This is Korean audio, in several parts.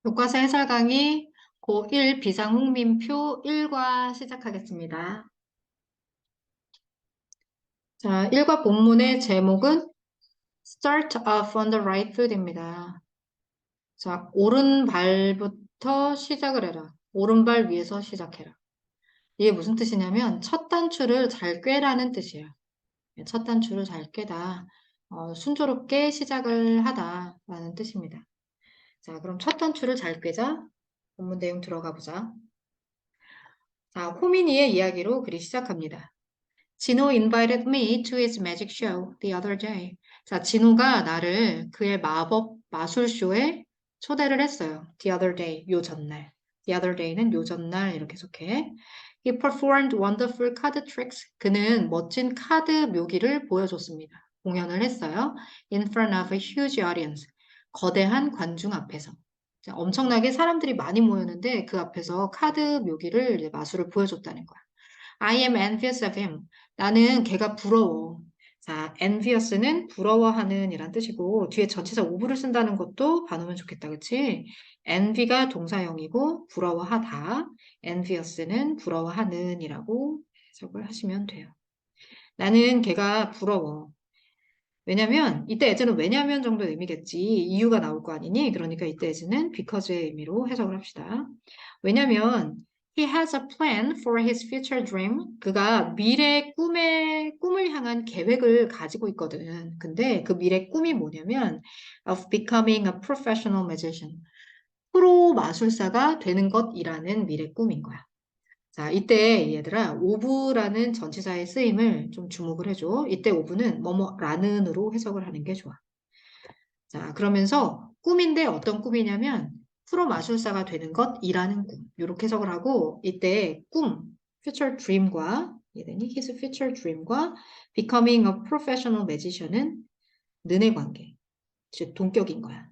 교과서 해설 강의 고1 비상훈민표 1과 시작하겠습니다. 자, 1과 본문의 제목은 Start off on the right foot입니다. 자, 오른발부터 시작을 해라. 오른발 위에서 시작해라. 이게 무슨 뜻이냐면 첫 단추를 잘 꿰라는 뜻이에요. 첫 단추를 잘 꿰다. 순조롭게 시작을 하다라는 뜻입니다. 자, 그럼 첫 단추를 잘 꿰자. 본문 내용 들어가 보자. 자, 호미니의 이야기로 글이 시작합니다. 진호 invited me to his magic show the other day. 자, 진호가 나를 그의 마술쇼에 초대를 했어요. The other day, 요 전날. The other day는 요 전날 이렇게 해석해. He performed wonderful card tricks. 그는 멋진 카드 묘기를 보여줬습니다. 공연을 했어요. In front of a huge audience. 거대한 관중 앞에서. 자, 엄청나게 사람들이 많이 모였는데 그 앞에서 카드 묘기를 이제 마술을 보여줬다는 거야. I am envious of him. 나는 걔가 부러워. 자, envious는 부러워하는 이란 뜻이고 뒤에 전치사 of를 쓴다는 것도 봐놓으면 좋겠다. 그치? envy가 동사형이고 부러워하다. envious는 부러워하는 이라고 해석을 하시면 돼요. 나는 걔가 부러워. 왜냐면 이때 as는 왜냐면 정도 의미겠지. 이유가 나올 거 아니니? 그러니까 이때 as는 because의 의미로 해석을 합시다. 왜냐면 he has a plan for his future dream. 그가 미래 꿈을 향한 계획을 가지고 있거든. 근데 그 미래 꿈이 뭐냐면 of becoming a professional magician. 프로 마술사가 되는 것이라는 미래 꿈인 거야. 자, 이때 얘들아, 오브라는 전치사의 쓰임을 좀 주목을 해줘. 이때 오브는 뭐뭐라는으로 해석을 하는 게 좋아. 자, 그러면서 꿈인데 어떤 꿈이냐면 프로 마술사가 되는 것이라는 꿈. 이렇게 해석을 하고 이때 꿈, future dream과 얘들이 his future dream과 becoming a professional magician은 는의 관계, 즉 동격인 거야.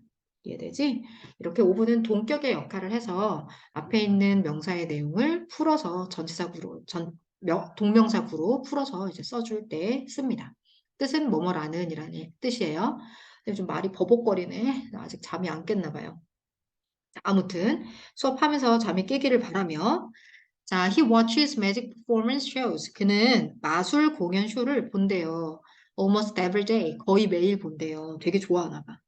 이해되지? 이렇게 오브는 동격의 역할을 해서 앞에 있는 명사의 내용을 풀어서 전치사구로, 동명사구로 풀어서 이제 써줄 때 씁니다. 뜻은 뭐뭐라는 이라는 뜻이에요. 근데 좀 말이 버벅거리네. 나 아직 잠이 안 깼나 봐요. 자, 아무튼 수업하면서 잠이 깨기를 바라며 자, he watches magic performance shows. 그는 마술 공연 쇼를 본대요. Almost every day. 거의 매일 본대요. 되게 좋아하나 봐.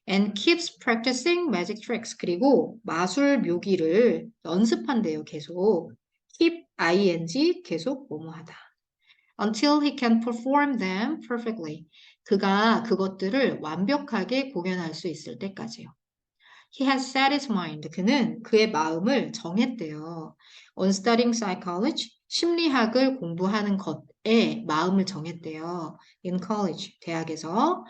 And keeps practicing magic tricks. 그리고 마술 묘기를 연습한대요. 계속. keep, ing, 계속 뭐뭐 하다. Until he can perform them perfectly. 그가 그것들을 완벽하게 공연할 수 있을 때까지요. He has set his mind. 그는 그의 마음을 정했대요. On studying psychology, 심리학을 공부하는 것에 마음을 정했대요. In college, 대학에서.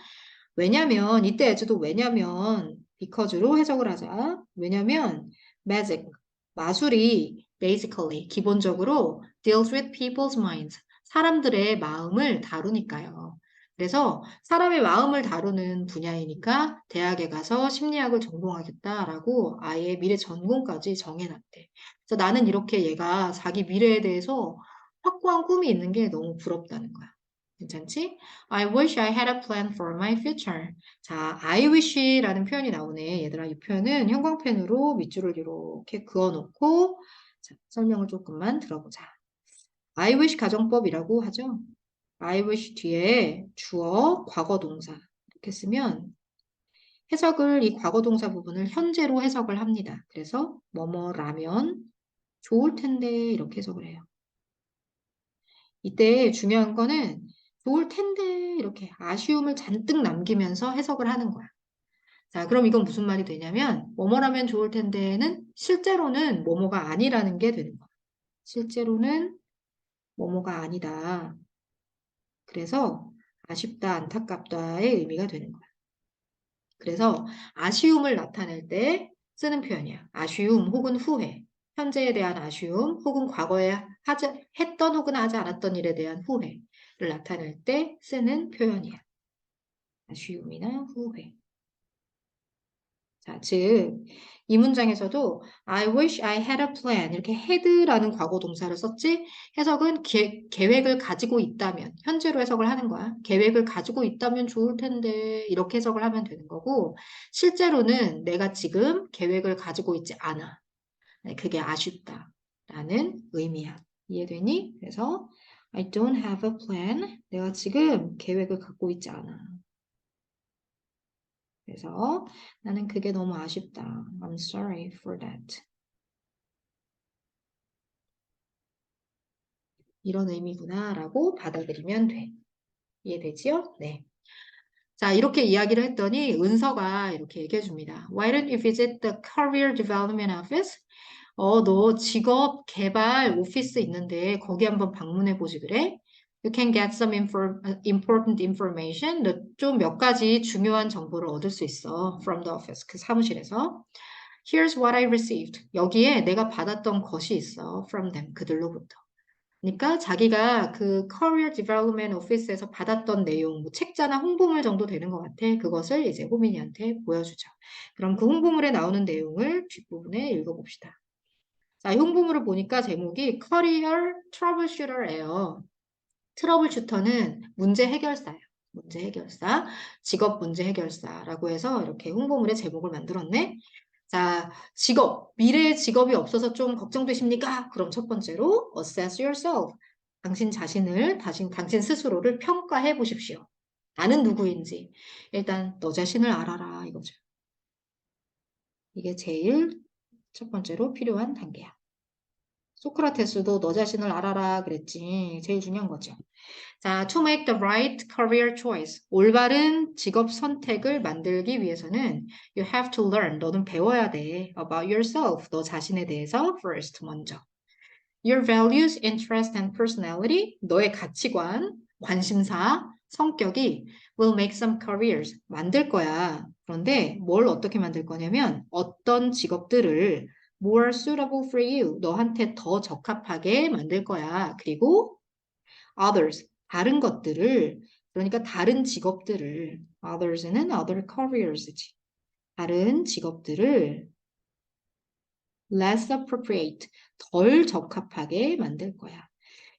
왜냐면, 이때 as도 왜냐면, because로 해석을 하자. 왜냐면, magic, 마술이 basically, 기본적으로 deals with people's minds. 사람들의 마음을 다루니까요. 그래서 사람의 마음을 다루는 분야이니까 대학에 가서 심리학을 전공하겠다라고 아예 미래 전공까지 정해놨대. 그래서 나는 이렇게 얘가 자기 미래에 대해서 확고한 꿈이 있는 게 너무 부럽다는 거야. 괜찮지? I wish I had a plan for my future. 자, I wish라는 표현이 나오네. 얘들아, 이 표현은 형광펜으로 밑줄을 이렇게 그어놓고 자, 설명을 조금만 들어보자. I wish 가정법이라고 하죠. I wish 뒤에 주어, 과거 동사 이렇게 쓰면 해석을 이 과거 동사 부분을 현재로 해석을 합니다. 그래서 뭐뭐라면 좋을 텐데 이렇게 해석을 해요. 이때 중요한 거는 좋을 텐데 이렇게 아쉬움을 잔뜩 남기면서 해석을 하는 거야. 자, 그럼 이건 무슨 말이 되냐면 뭐뭐라면 좋을 텐데는 실제로는 뭐뭐가 아니라는 게 되는 거야. 실제로는 뭐뭐가 아니다. 그래서 아쉽다, 안타깝다의 의미가 되는 거야. 그래서 아쉬움을 나타낼 때 쓰는 표현이야. 아쉬움 혹은 후회. 현재에 대한 아쉬움 혹은 과거에 했던 혹은 하지 않았던 일에 대한 후회를 나타낼 때 쓰는 표현이야. 아쉬움이나 후회. 자, 즉, 이 문장에서도 I wish I had a plan 이렇게 had라는 과거 동사를 썼지 해석은 계획을 가지고 있다면 현재로 해석을 하는 거야. 계획을 가지고 있다면 좋을 텐데 이렇게 해석을 하면 되는 거고 실제로는 내가 지금 계획을 가지고 있지 않아. 네, 그게 아쉽다라는 의미야. 이해되니? 그래서 I don't have a plan. 내가 지금 계획을 갖고 있지 않아. 그래서 나는 그게 너무 아쉽다. I'm sorry for that. 이런 의미구나 라고 받아들이면 돼. 이해되지요? 네. 자, 이렇게 이야기를 했더니 은서가 이렇게 얘기해 줍니다. Why don't you visit the Career Development Office? 너 직업 개발 오피스 있는데 거기 한번 방문해 보지 그래? You can get some important information. 너 좀 몇 가지 중요한 정보를 얻을 수 있어. From the office. 그 사무실에서. Here's what I received. 여기에 내가 받았던 것이 있어. From them. 그들로부터. 그러니까 자기가 그 Career Development Office에서 받았던 내용, 뭐 책자나 홍보물 정도 되는 것 같아. 그것을 이제 호민이한테 보여주죠. 그럼 그 홍보물에 나오는 내용을 뒷부분에 읽어봅시다. 자, 이 홍보물을 보니까 제목이 Career Troubleshooter예요. 트러블 슈터는 문제 해결사예요. 문제 해결사, 직업 문제 해결사라고 해서 이렇게 홍보물의 제목을 만들었네. 자, 직업, 미래의 직업이 없어서 좀 걱정되십니까? 그럼 첫 번째로 assess yourself. 당신 자신을, 당신 스스로를 평가해 보십시오. 나는 누구인지. 일단 너 자신을 알아라 이거죠. 이게 제일 첫 번째로 필요한 단계야. 소크라테스도 너 자신을 알아라 그랬지. 제일 중요한 거죠. 자, to make the right career choice. 올바른 직업 선택을 만들기 위해서는 you have to learn. 너는 배워야 돼. about yourself. 너 자신에 대해서 first 먼저. Your values, interest, and personality. 너의 가치관, 관심사, 성격이 will make some careers. 만들 거야. 그런데 뭘 어떻게 만들 거냐면 어떤 직업들을 more suitable for you. 너한테 더 적합하게 만들 거야. 그리고 others, 다른 것들을, 그러니까 다른 직업들을, others는 other careers지. 다른 직업들을 less appropriate, 덜 적합하게 만들 거야.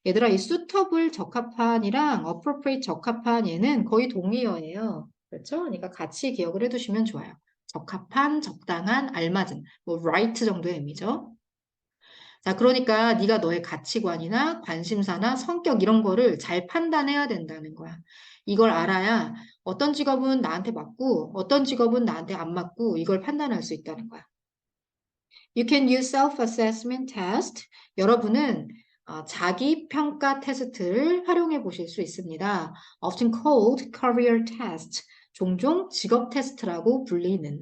얘들아, 이 suitable 적합한이랑 appropriate 적합한 얘는 거의 동의어예요. 그렇죠? 그러니까 같이 기억을 해두시면 좋아요. 적합한, 적당한, 알맞은, 뭐 right 정도의 의미죠. 자, 그러니까 네가 너의 가치관이나 관심사나 성격 이런 거를 잘 판단해야 된다는 거야. 이걸 알아야 어떤 직업은 나한테 맞고 어떤 직업은 나한테 안 맞고 이걸 판단할 수 있다는 거야. You can use self-assessment test. 여러분은 자기 평가 테스트를 활용해 보실 수 있습니다. Often called career test. 종종 직업 테스트라고 불리는.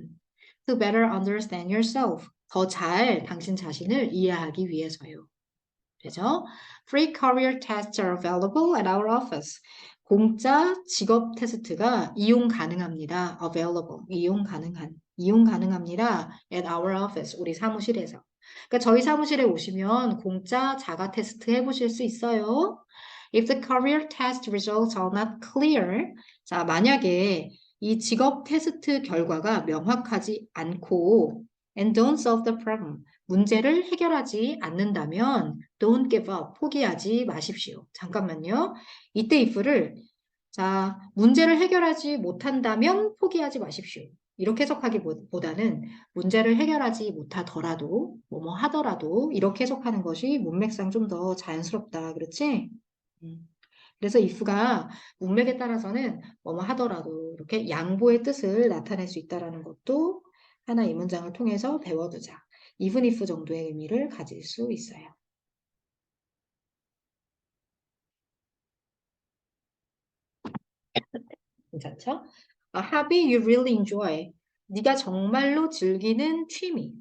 To better understand yourself. 더 잘 당신 자신을 이해하기 위해서요. 되죠? Free career tests are available at our office. 공짜 직업 테스트가 이용 가능합니다. Available. 이용 가능합니다. At our office. 우리 사무실에서. 그러니까 저희 사무실에 오시면 공짜 자가 테스트 해보실 수 있어요. If the career test results are not clear. 자, 만약에 이 직업 테스트 결과가 명확하지 않고 and don't solve the problem. 문제를 해결하지 않는다면 don't give up. 포기하지 마십시오. 잠깐만요. 이때 if를 자, 문제를 해결하지 못한다면 포기하지 마십시오. 이렇게 해석하기보다는 문제를 해결하지 못하더라도 뭐뭐 하더라도 이렇게 해석하는 것이 문맥상 좀 더 자연스럽다. 그렇지? 그래서 if가 문맥에 따라서는 뭐뭐 하더라도 이렇게 양보의 뜻을 나타낼 수 있다는 것도 하나 이 문장을 통해서 배워두자. even if 정도의 의미를 가질 수 있어요. 괜찮죠? A hobby you really enjoy. 네가 정말로 즐기는 취미.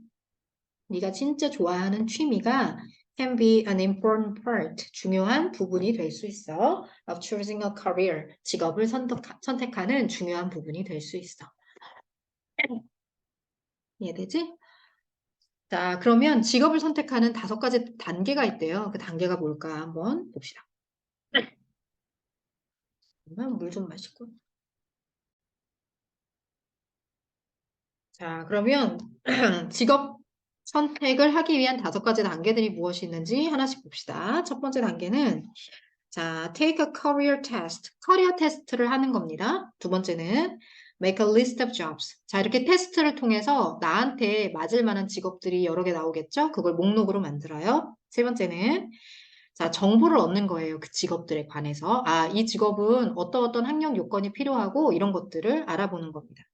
네가 진짜 좋아하는 취미가 can be an important part. 중요한 부분이 될 수 있어. of choosing a career. 직업을 선택하는 중요한 부분이 될 수 있어. 이해되지? 자, 그러면 직업을 선택하는 5가지 단계가 있대요. 그 단계가 뭘까 한번 봅시다. 물 좀 마시고. 자, 그러면 직업 선택을 하기 위한 5가지 단계들이 무엇이 있는지 하나씩 봅시다. 첫 번째 단계는 자, take a career test. 커리어 테스트를 하는 겁니다. 두 번째는 make a list of jobs. 자, 이렇게 테스트를 통해서 나한테 맞을 만한 직업들이 여러 개 나오겠죠? 그걸 목록으로 만들어요. 세 번째는 자, 정보를 얻는 거예요. 그 직업들에 관해서. 아, 이 직업은 어떤 학력 요건이 필요하고 이런 것들을 알아보는 겁니다.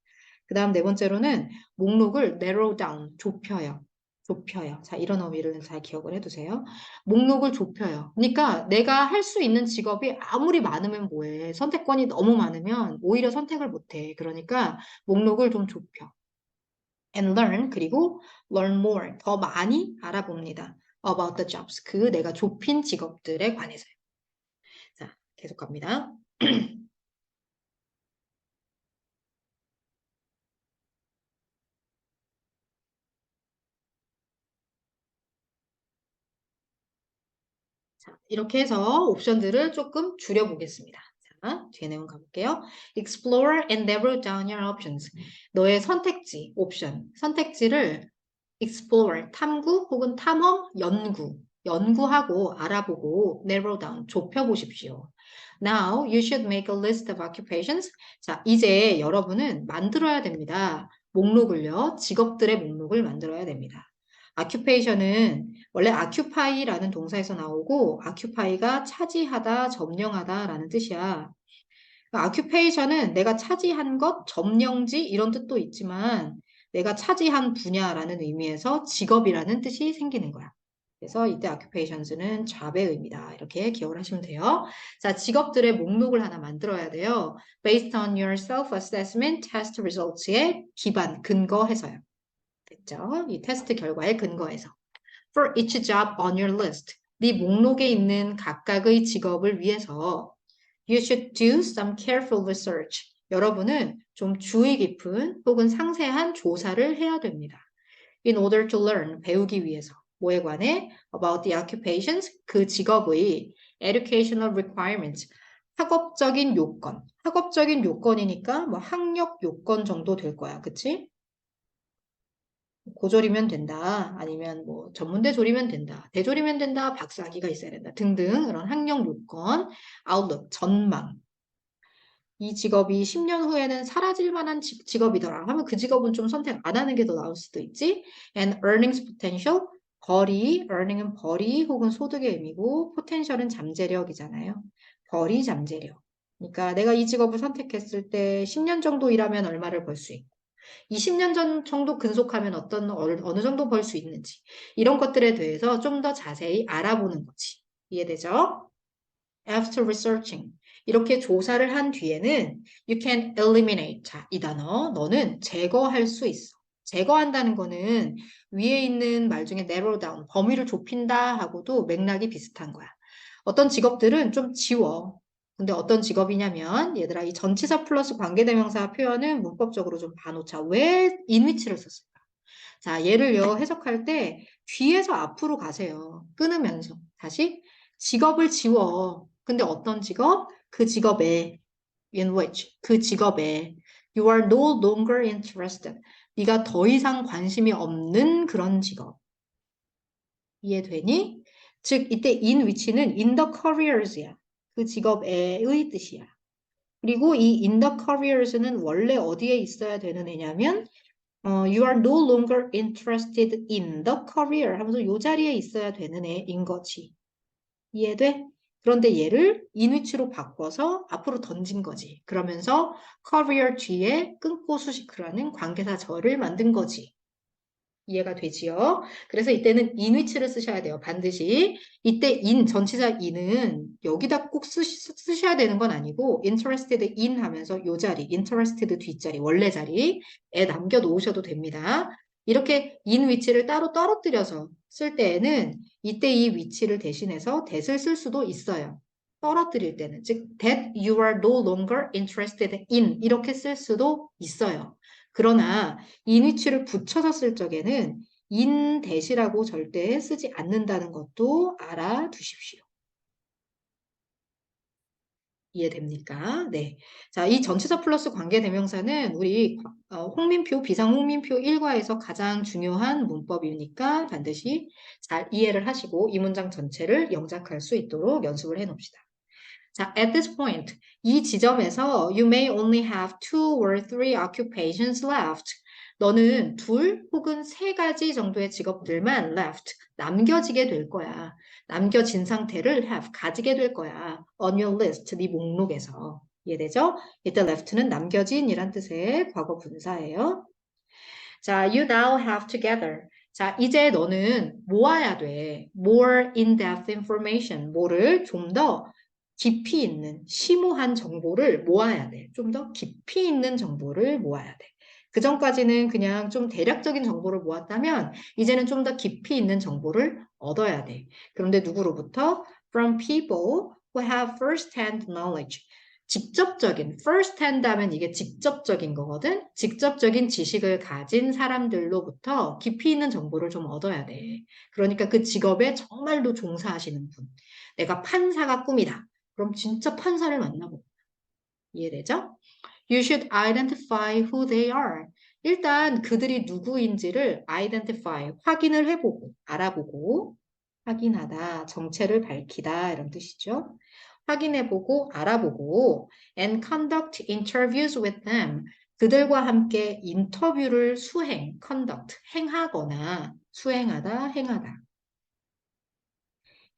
그 다음 네 번째로는 목록을 narrow down, 좁혀요. 좁혀요. 자, 이런 의미를 잘 기억을 해두세요. 목록을 좁혀요. 그러니까 내가 할 수 있는 직업이 아무리 많으면 뭐해. 선택권이 너무 많으면 오히려 선택을 못해. 그러니까 목록을 좀 좁혀. and learn, 그리고 learn more, 더 많이 알아봅니다. about the jobs, 그 내가 좁힌 직업들에 관해서요. 자, 계속 갑니다. 자, 이렇게 해서 옵션들을 조금 줄여보겠습니다. 자, 뒤에 내용 가볼게요. Explore and narrow down your options. 너의 선택지, 옵션, 선택지를 explore, 탐구 혹은 탐험, 연구하고 알아보고 narrow down, 좁혀보십시오. Now you should make a list of occupations. 자, 이제 여러분은 만들어야 됩니다. 목록을요, 직업들의 목록을 만들어야 됩니다. occupation은 원래 occupy라는 동사에서 나오고 occupy가 차지하다, 점령하다라는 뜻이야. occupation은 내가 차지한 것, 점령지 이런 뜻도 있지만 내가 차지한 분야라는 의미에서 직업이라는 뜻이 생기는 거야. 그래서 이때 occupations는 잡의 의미다. 이렇게 기억을 하시면 돼요. 자, 직업들의 목록을 하나 만들어야 돼요. Based on your self-assessment test results에 기반, 근거해서요. 됐죠? 이 테스트 결과에 근거해서. For each job on your list. 네 목록에 있는 각각의 직업을 위해서 You should do some careful research. 여러분은 좀 주의 깊은 혹은 상세한 조사를 해야 됩니다. In order to learn, 배우기 위해서. 뭐에 관해? About the occupations, 그 직업의 educational requirements, 학업적인 요건. 학업적인 요건이니까 뭐 학력 요건 정도 될 거야. 그치? 고졸이면 된다. 아니면 뭐 전문대 졸이면 된다. 대졸이면 된다. 박사학위가 있어야 된다. 등등 그런 학력 요건, outlook, 전망. 이 직업이 10년 후에는 사라질 만한 직업이더라 하면 그 직업은 좀 선택 안 하는 게 더 나을 수도 있지. And earnings potential, 벌이, earning은 벌이 혹은 소득의 의미고 potential은 잠재력이잖아요. 벌이 잠재력. 그러니까 내가 이 직업을 선택했을 때 10년 정도 일하면 얼마를 벌 수 있고 20년 전 정도 근속하면 어느 정도 벌 수 있는지 이런 것들에 대해서 좀 더 자세히 알아보는 거지. 이해되죠? After researching. 이렇게 조사를 한 뒤에는 you can eliminate. 자, 이 단어. 너는 제거할 수 있어. 제거한다는 거는 위에 있는 말 중에 narrow down, 범위를 좁힌다 하고도 맥락이 비슷한 거야. 어떤 직업들은 좀 지워. 근데 어떤 직업이냐면 얘들아 이 전치사 플러스 관계대명사 표현은 문법적으로 좀 봐놓자. 왜 인위치를 썼을까? 자, 얘를요 해석할 때 뒤에서 앞으로 가세요. 끊으면서. 다시 직업을 지워. 근데 어떤 직업? 그 직업에 in which 그 직업에 you are no longer interested. 네가 더 이상 관심이 없는 그런 직업. 이해되니? 즉 이때 in which는 in the careers야. 그 직업에의 뜻이야. 그리고 이 in the careers는 원래 어디에 있어야 되는 애냐면 you are no longer interested in the career 하면서 이 자리에 있어야 되는 애인 거지. 이해돼? 그런데 얘를 인위치로 바꿔서 앞으로 던진 거지. 그러면서 career 뒤에 끊고 수식하라는 관계사절을 만든 거지. 이해가 되지요? 그래서 이때는 인위치를 쓰셔야 돼요. 반드시. 이때 전치사 in은 여기다 꼭 쓰셔야 되는 건 아니고 interested in 하면서 요 자리, interested 뒷자리, 원래 자리에 남겨놓으셔도 됩니다. 이렇게 in 위치를 따로 떨어뜨려서 쓸 때에는 이때 이 위치를 대신해서 that을 쓸 수도 있어요. 떨어뜨릴 때는. 즉, that you are no longer interested in 이렇게 쓸 수도 있어요. 그러나 인위치를 붙여서 쓸 적에는 in 대시라고 절대 쓰지 않는다는 것도 알아두십시오. 이해됩니까? 네. 자, 이 전치사 플러스 관계대명사는 우리 홍민표, 비상 홍민표 1과에서 가장 중요한 문법이니까 반드시 잘 이해를 하시고 이 문장 전체를 영작할 수 있도록 연습을 해 놓읍시다. 자, at this point, 이 지점에서 you may only have 2 or 3 occupations left. 너는 둘 혹은 세 가지 정도의 직업들만 left, 남겨지게 될 거야. 남겨진 상태를 have, 가지게 될 거야. on your list, 네 목록에서. 이해되죠? 이때 left는 남겨진이란 뜻의 과거 분사예요. 자, you now have together. 자, 이제 너는 모아야 돼. more in-depth information. 뭐를 좀 더 깊이 있는, 심오한 정보를 모아야 돼. 좀 더 깊이 있는 정보를 모아야 돼. 그 전까지는 그냥 좀 대략적인 정보를 모았다면 이제는 좀 더 깊이 있는 정보를 얻어야 돼. 그런데 누구로부터? From people who have first-hand knowledge. 직접적인, first hand 하면 이게 직접적인 거거든? 직접적인 지식을 가진 사람들로부터 깊이 있는 정보를 좀 얻어야 돼. 그러니까 그 직업에 정말로 종사하시는 분. 내가 판사가 꿈이다. 그럼 진짜 판사를 만나보고. 이해되죠? You should identify who they are. 일단 그들이 누구인지를 identify, 확인을 해보고, 알아보고, 확인하다, 정체를 밝히다 이런 뜻이죠. 확인해보고, 알아보고, and conduct interviews with them. 그들과 함께 인터뷰를 수행, conduct, 행하거나, 수행하다,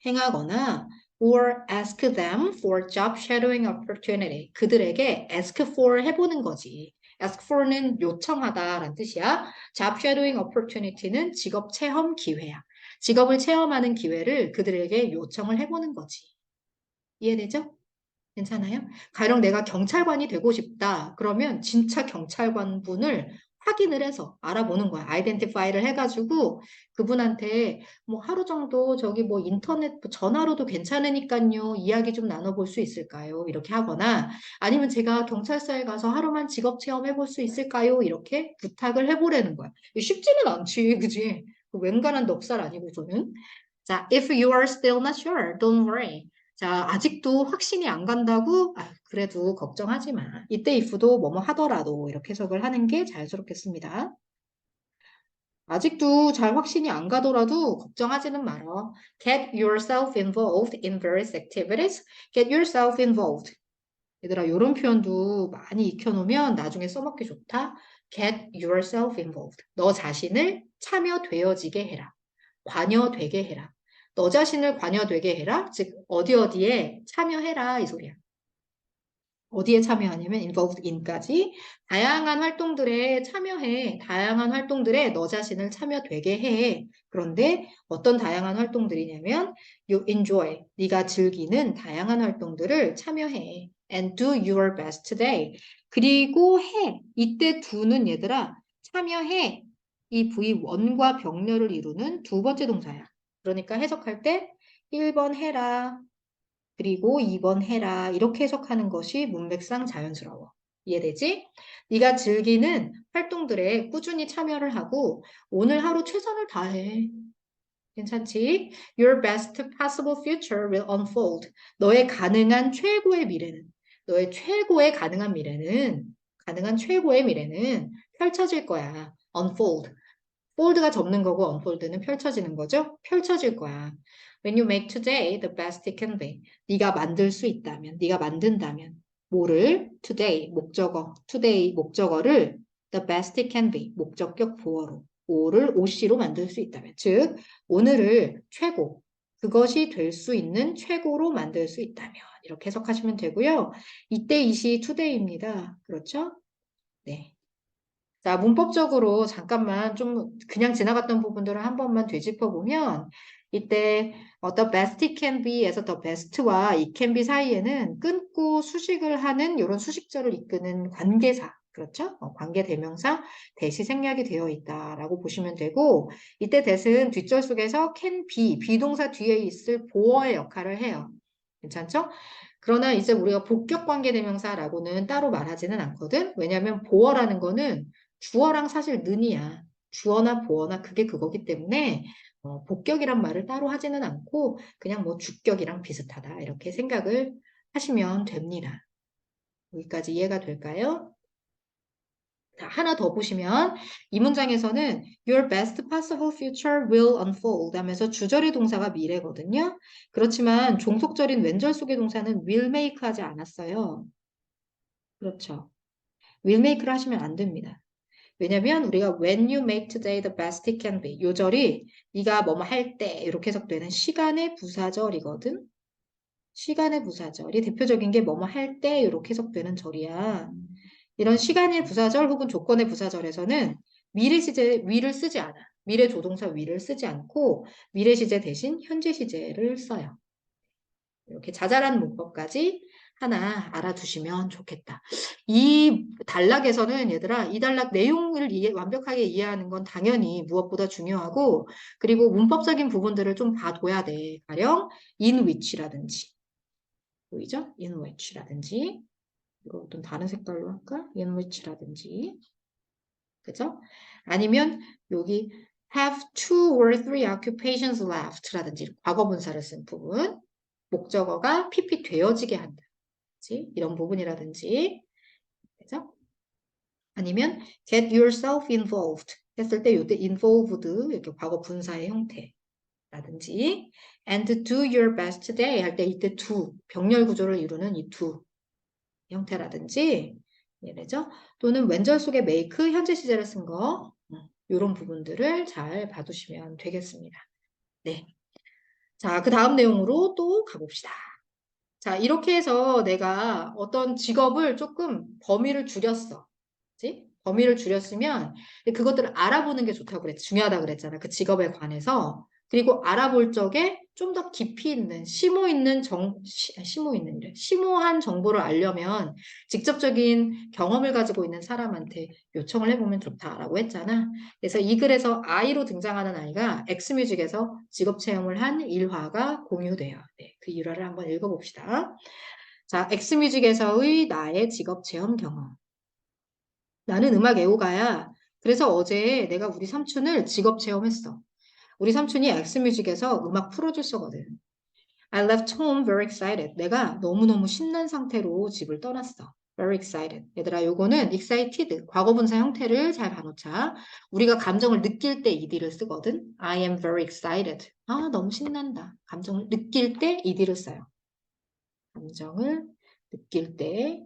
행하거나, or ask them for job shadowing opportunity. 그들에게 ask for 해보는 거지. ask for는 요청하다라는 뜻이야. job shadowing opportunity는 직업 체험 기회야. 직업을 체험하는 기회를 그들에게 요청을 해보는 거지. 이해되죠? 괜찮아요? 가령 내가 경찰관이 되고 싶다. 그러면 진짜 경찰관 분을 확인을 해서 알아보는 거야. 아이덴티파이를 해가지고 그분한테 뭐 하루 정도 저기 뭐 인터넷 전화로도 괜찮으니까요. 이야기 좀 나눠볼 수 있을까요? 이렇게 하거나 아니면 제가 경찰서에 가서 하루만 직업 체험해볼 수 있을까요? 이렇게 부탁을 해보라는 거야. 쉽지는 않지, 그지? 웬간한 넉살 아니고 저는. 자, if you are still not sure, don't worry. 자, 아직도 확신이 안 간다고? 아, 그래도 걱정하지 마. 이때 if도 뭐뭐 하더라도 이렇게 해석을 하는 게 자연스럽겠습니다. 아직도 잘 확신이 안 가더라도 걱정하지는 말어. Get yourself involved in various activities. Get yourself involved. 얘들아, 이런 표현도 많이 익혀놓으면 나중에 써먹기 좋다. Get yourself involved. 너 자신을 참여되어지게 해라. 관여되게 해라. 너 자신을 관여되게 해라. 즉 어디에 참여해라 이 소리야. 어디에 참여하냐면 involved in까지 다양한 활동들에 참여해. 다양한 활동들에 너 자신을 참여되게 해. 그런데 어떤 다양한 활동들이냐면 you enjoy. 네가 즐기는 다양한 활동들을 참여해. And do your best today. 그리고 해. 이때 do는 얘들아 참여해. 이 V1과 병렬을 이루는 두 번째 동사야. 그러니까 해석할 때 1번 해라. 그리고 2번 해라. 이렇게 해석하는 것이 문맥상 자연스러워. 이해되지? 네가 즐기는 활동들에 꾸준히 참여를 하고 오늘 하루 최선을 다해. 괜찮지? Your best possible future will unfold. 너의 가능한 최고의 미래는, 너의 최고의 가능한 최고의 미래는 펼쳐질 거야. unfold. fold가 접는 거고 unfold는 펼쳐지는 거죠? 펼쳐질 거야. When you make today the best it can be. 네가 만들 수 있다면, 네가 만든다면 뭐를? today 목적어를 the best it can be 목적격 보어로 오를 OC로 만들 수 있다면 즉 오늘을 최고 그것이 될 수 있는 최고로 만들 수 있다면 이렇게 해석하시면 되고요. 이때 이시 today입니다. 그렇죠? 네. 자, 문법적으로 잠깐만 좀 그냥 지나갔던 부분들을 한 번만 되짚어 보면 이때 the best it can be에서 the best와 it can be 사이에는 끊고 수식을 하는 이런 수식절을 이끄는 관계사 그렇죠? 관계 대명사 대시 생략이 되어 있다라고 보시면 되고 이때 대신 뒷절 속에서 can be 비동사 뒤에 있을 보어의 역할을 해요. 괜찮죠? 그러나 이제 우리가 복격 관계 대명사라고는 따로 말하지는 않거든. 왜냐하면 보어라는 거는 주어랑 사실 는이야. 주어나 보어나 그게 그거기 때문에 복격이란 말을 따로 하지는 않고 그냥 뭐 주격이랑 비슷하다 이렇게 생각을 하시면 됩니다. 여기까지 이해가 될까요? 자, 하나 더 보시면 이 문장에서는 Your best possible future will unfold 하면서 주절의 동사가 미래거든요. 그렇지만 종속절인 왼절 속의 동사는 will make 하지 않았어요. 그렇죠. will make를 하시면 안 됩니다. 왜냐면 우리가 when you make today the best it can be 요 절이 네가 뭐뭐 할 때 이렇게 해석되는 시간의 부사절이거든. 시간의 부사절이 대표적인 게 뭐뭐 할 때 이렇게 해석되는 절이야. 이런 시간의 부사절 혹은 조건의 부사절에서는 미래 시제 위를 쓰지 않아. 미래 조동사 위를 쓰지 않고 미래 시제 대신 현재 시제를 써요. 이렇게 자잘한 문법까지 하나 알아두시면 좋겠다. 이 단락에서는 얘들아, 이 단락 내용을 완벽하게 이해하는 건 당연히 무엇보다 중요하고 그리고 문법적인 부분들을 좀 봐둬야 돼. 가령 in which라든지 보이죠? in which라든지 이거 어떤 다른 색깔로 할까? in which라든지 그죠? 아니면 여기 have two or three occupations left라든지 과거 분사를 쓴 부분 목적어가 PP 되어지게 한다. 그치? 이런 부분이라든지 그죠? 아니면 get yourself involved 했을 때 이때 involved 이렇게 과거 분사의 형태라든지 and do your best today 할 때 이때 do 병렬 구조를 이루는 이 do 형태라든지 예래죠? 또는 왼절 속에 make 현재 시제를 쓴 거 이런 부분들을 잘 봐두시면 되겠습니다. 네. 자, 그 다음 내용으로 또 가봅시다. 자, 이렇게 해서 내가 어떤 직업을 조금 범위를 줄였어. 그치? 범위를 줄였으면 그것들을 알아보는 게 좋다고 그랬지. 중요하다고 그랬잖아. 그 직업에 관해서. 그리고 알아볼 적에 좀 더 깊이 있는, 심오한 정보를 알려면 직접적인 경험을 가지고 있는 사람한테 요청을 해보면 좋다라고 했잖아. 그래서 이 글에서 I로 등장하는 아이가 엑스뮤직에서 직업 체험을 한 일화가 공유돼요. 네, 그 일화를 한번 읽어봅시다. 자, 엑스뮤직에서의 나의 직업 체험 경험. 나는 음악 애호가야. 그래서 어제 내가 우리 삼촌을 직업 체험했어. 우리 삼촌이 엑스뮤직에서 음악 프로듀서거든. I left home very excited. 내가 너무너무 신난 상태로 집을 떠났어. Very excited. 얘들아, 요거는 excited, 과거분사 형태를 잘 봐놓자. 우리가 감정을 느낄 때 ed를 쓰거든. I am very excited. 아, 너무 신난다. 감정을 느낄 때 ed를 써요. 감정을 느낄 때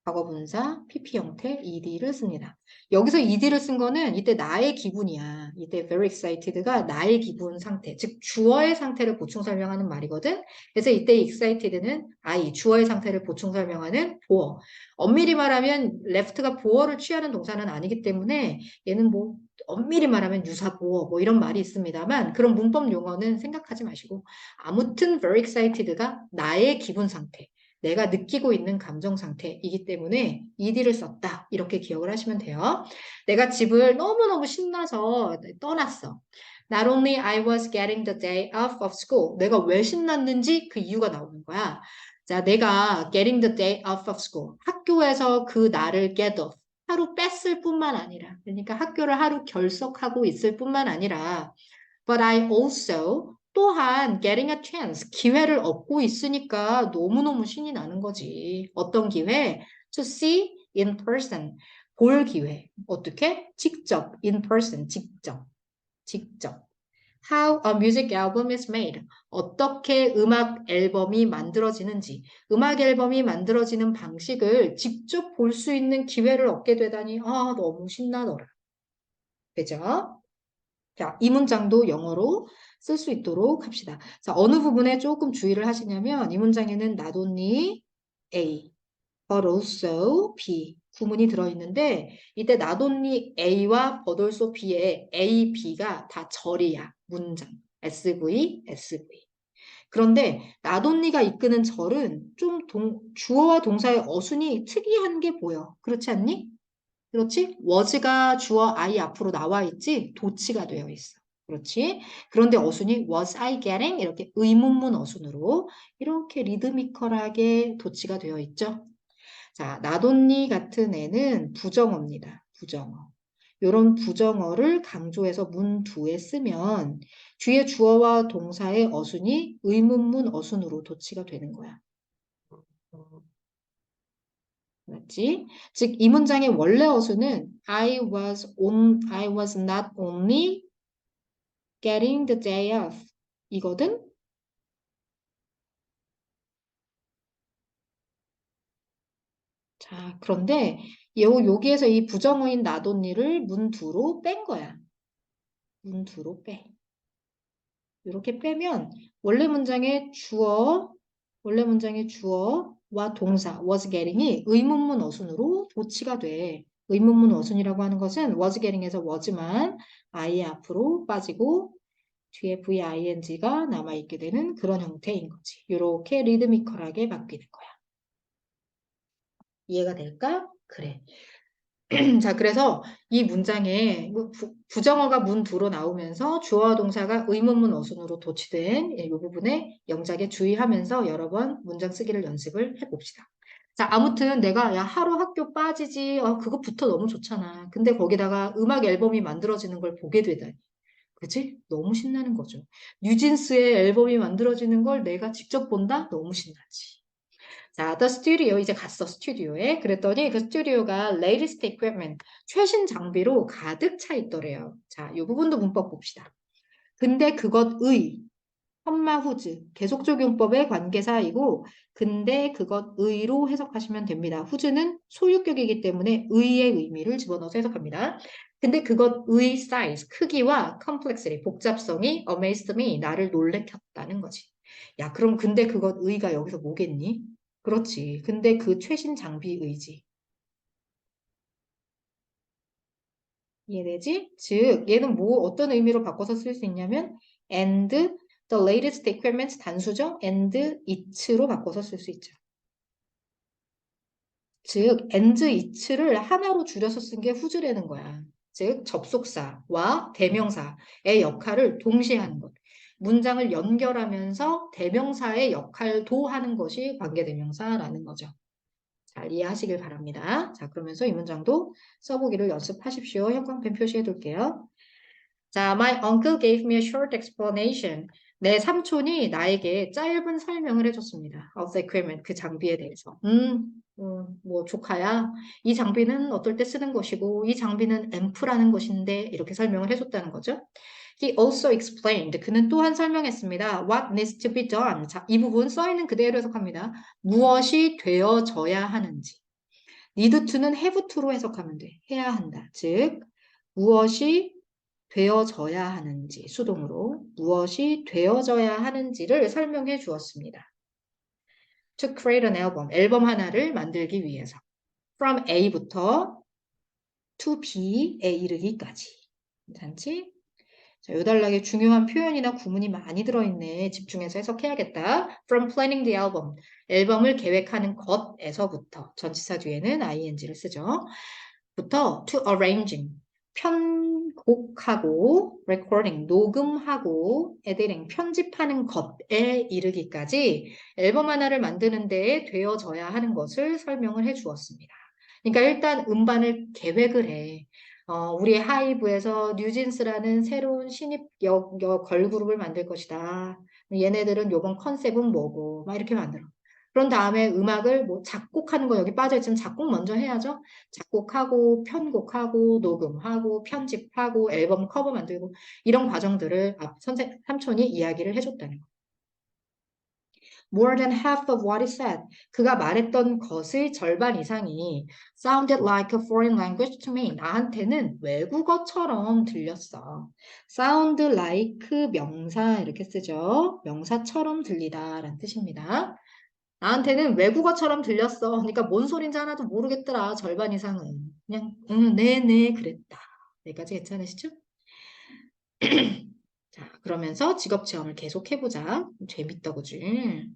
과거분사 PP 형태 ed를 씁니다. 여기서 ed를 쓴 거는 이때 나의 기분이야. 이때 very excited가 나의 기분 상태, 즉 주어의 상태를 보충 설명하는 말이거든. 그래서 이때 excited는 I, 주어의 상태를 보충 설명하는 보어. 엄밀히 말하면 left가 보어를 취하는 동사는 아니기 때문에 얘는 뭐 엄밀히 말하면 유사 보어 뭐 이런 말이 있습니다만 그런 문법 용어는 생각하지 마시고 아무튼 very excited가 나의 기분 상태. 내가 느끼고 있는 감정 상태이기 때문에 ed를 썼다. 이렇게 기억을 하시면 돼요. 내가 집을 너무너무 신나서 떠났어. Not only I was getting the day off of school. 내가 왜 신났는지 그 이유가 나오는 거야. 자, 내가 getting the day off of school. 학교에서 그 날을 get off. 하루 뺐을 뿐만 아니라, 그러니까 학교를 하루 결석하고 있을 뿐만 아니라, but I also 또한 getting a chance, 기회를 얻고 있으니까 너무너무 신이 나는 거지. 어떤 기회? To see in person, 볼 기회. 어떻게? 직접, in person, 직접. 직접. How a music album is made. 어떻게 음악 앨범이 만들어지는지, 음악 앨범이 만들어지는 방식을 직접 볼 수 있는 기회를 얻게 되다니, 아, 너무 신나더라. 그죠? 자, 이 문장도 영어로 쓸 수 있도록 합시다. 자, 어느 부분에 조금 주의를 하시냐면 이 문장에는 not only A, but also B 구문이 들어있는데 이때 not only A와 but also B의 A, B가 다 절이야. 문장. SV, SV. 그런데 not only가 이끄는 절은 좀 주어와 동사의 어순이 특이한 게 보여. 그렇지 않니? 그렇지? was가 주어 I 앞으로 나와 있지 도치가 되어 있어. 그렇지? 그런데 어순이 was I getting 이렇게 의문문 어순으로 이렇게 리드미컬하게 도치가 되어 있죠. 자, 나돈니 같은 애는 부정어입니다. 부정어. 이런 부정어를 강조해서 문 두에 쓰면 뒤에 주어와 동사의 어순이 의문문 어순으로 도치가 되는 거야. 맞지? 즉, 이 문장의 원래 어수는 I was not only getting the day off. 이거든? 자, 그런데 여기에서 이 부정어인 not only를 문두로 뺀 거야. 문두로 빼. 이렇게 빼면 원래 문장의 주어, 원래 문장의 주어와 동사 was getting이 의문문 어순으로 도치가 돼. 의문문 어순이라고 하는 것은 was getting에서 was만 I 앞으로 빠지고 뒤에 VING가 남아있게 되는 그런 형태인 거지. 이렇게 리드미컬하게 바뀌는 거야. 이해가 될까? 그래. 자, 그래서 이 문장에 부정어가 문두로 나오면서 주어와 동사가 의문문 어순으로 도치된 이 부분에 영작에 주의하면서 여러 번 문장 쓰기를 연습을 해봅시다. 자, 아무튼 내가 야 하루 학교 빠지지 그거부터 너무 좋잖아. 근데 거기다가 음악 앨범이 만들어지는 걸 보게 되다니. 그치? 너무 신나는 거죠. 뉴진스의 앨범이 만들어지는 걸 내가 직접 본다? 너무 신나지. 자, The Studio 이제 갔어 스튜디오에. 그랬더니 그 스튜디오가 latest equipment 최신 장비로 가득 차 있더래요. 자, 이 부분도 문법 봅시다. 근데 그것의 컴마 후즈 계속적 용법의 관계사이고 근데 그것의로 해석하시면 됩니다. 후즈는 소유격이기 때문에 의의 의미를 집어넣어서 해석합니다. 근데 그것의 사이즈 크기와 컴플렉시티 복잡성이 amazed me 나를 놀래켰다는 거지. 야, 그럼 근데 그것의가 여기서 뭐겠니? 그렇지. 근데 그 최신 장비의지. 이해되지? 즉, 얘는 뭐 어떤 의미로 바꿔서 쓸 수 있냐면 and the latest equipment 단수죠? and it로 바꿔서 쓸 수 있죠. 즉, and it를 하나로 줄여서 쓴 게 후즈라는 거야. 즉, 접속사와 대명사의 역할을 동시에 하는 것. 문장을 연결하면서 대명사의 역할도 하는 것이 관계대명사라는 거죠. 잘 이해하시길 바랍니다. 자, 그러면서 이 문장도 써보기를 연습하십시오. 형광펜 표시해 둘게요. 자, my uncle gave me a short explanation. 내 삼촌이 나에게 짧은 설명을 해줬습니다. Of the equipment, 그 장비에 대해서. 뭐 조카야. 이 장비는 어떨 때 쓰는 것이고 이 장비는 앰프라는 것인데 이렇게 설명을 해줬다는 거죠. He also explained. 그는 또한 설명했습니다. What needs to be done. 자, 이 부분 써있는 그대로 해석합니다. 무엇이 되어져야 하는지. need to는 have to로 해석하면 돼. 해야 한다. 즉, 무엇이 되어져야 하는지, 수동으로 무엇이 되어져야 하는지를 설명해 주었습니다. To create an album, 앨범 하나를 만들기 위해서. From A부터 to B에 이르기까지. 괜찮지? 자, 요 단락에 중요한 표현이나 구문이 많이 들어있네. 집중해서 해석해야겠다. From planning the album, 앨범을 계획하는 것에서부터, 전치사 뒤에는 ing를 쓰죠. 부터 to arranging, 편곡하고 recording, 녹음하고 editing, 편집하는 것에 이르기까지 앨범 하나를 만드는 데에 되어져야 하는 것을 설명을 해 주었습니다. 그러니까 일단 음반을 계획을 해. 우리 하이브에서 뉴진스라는 새로운 신입 걸그룹을 만들 것이다. 얘네들은 요번 컨셉은 뭐고, 막 이렇게 만들어. 그런 다음에 음악을 뭐 작곡하는 거 여기 빠져있지만 작곡 먼저 해야죠. 작곡하고, 편곡하고, 녹음하고, 편집하고, 앨범 커버 만들고, 이런 과정들을 삼촌이 이야기를 해줬다는 거. More than half of what he said. 그가 말했던 것의 절반 이상이 sounded like a foreign language to me. 나한테는 외국어처럼 들렸어. sound like 명사 이렇게 쓰죠. 명사처럼 들리다라는 뜻입니다. 나한테는 외국어처럼 들렸어. 그러니까 뭔 소린지 하나도 모르겠더라. 절반 이상은. 그냥 네네 그랬다. 여기까지 괜찮으시죠? 자, 그러면서 직업 체험을 계속 해보자. 재밌다, 그지?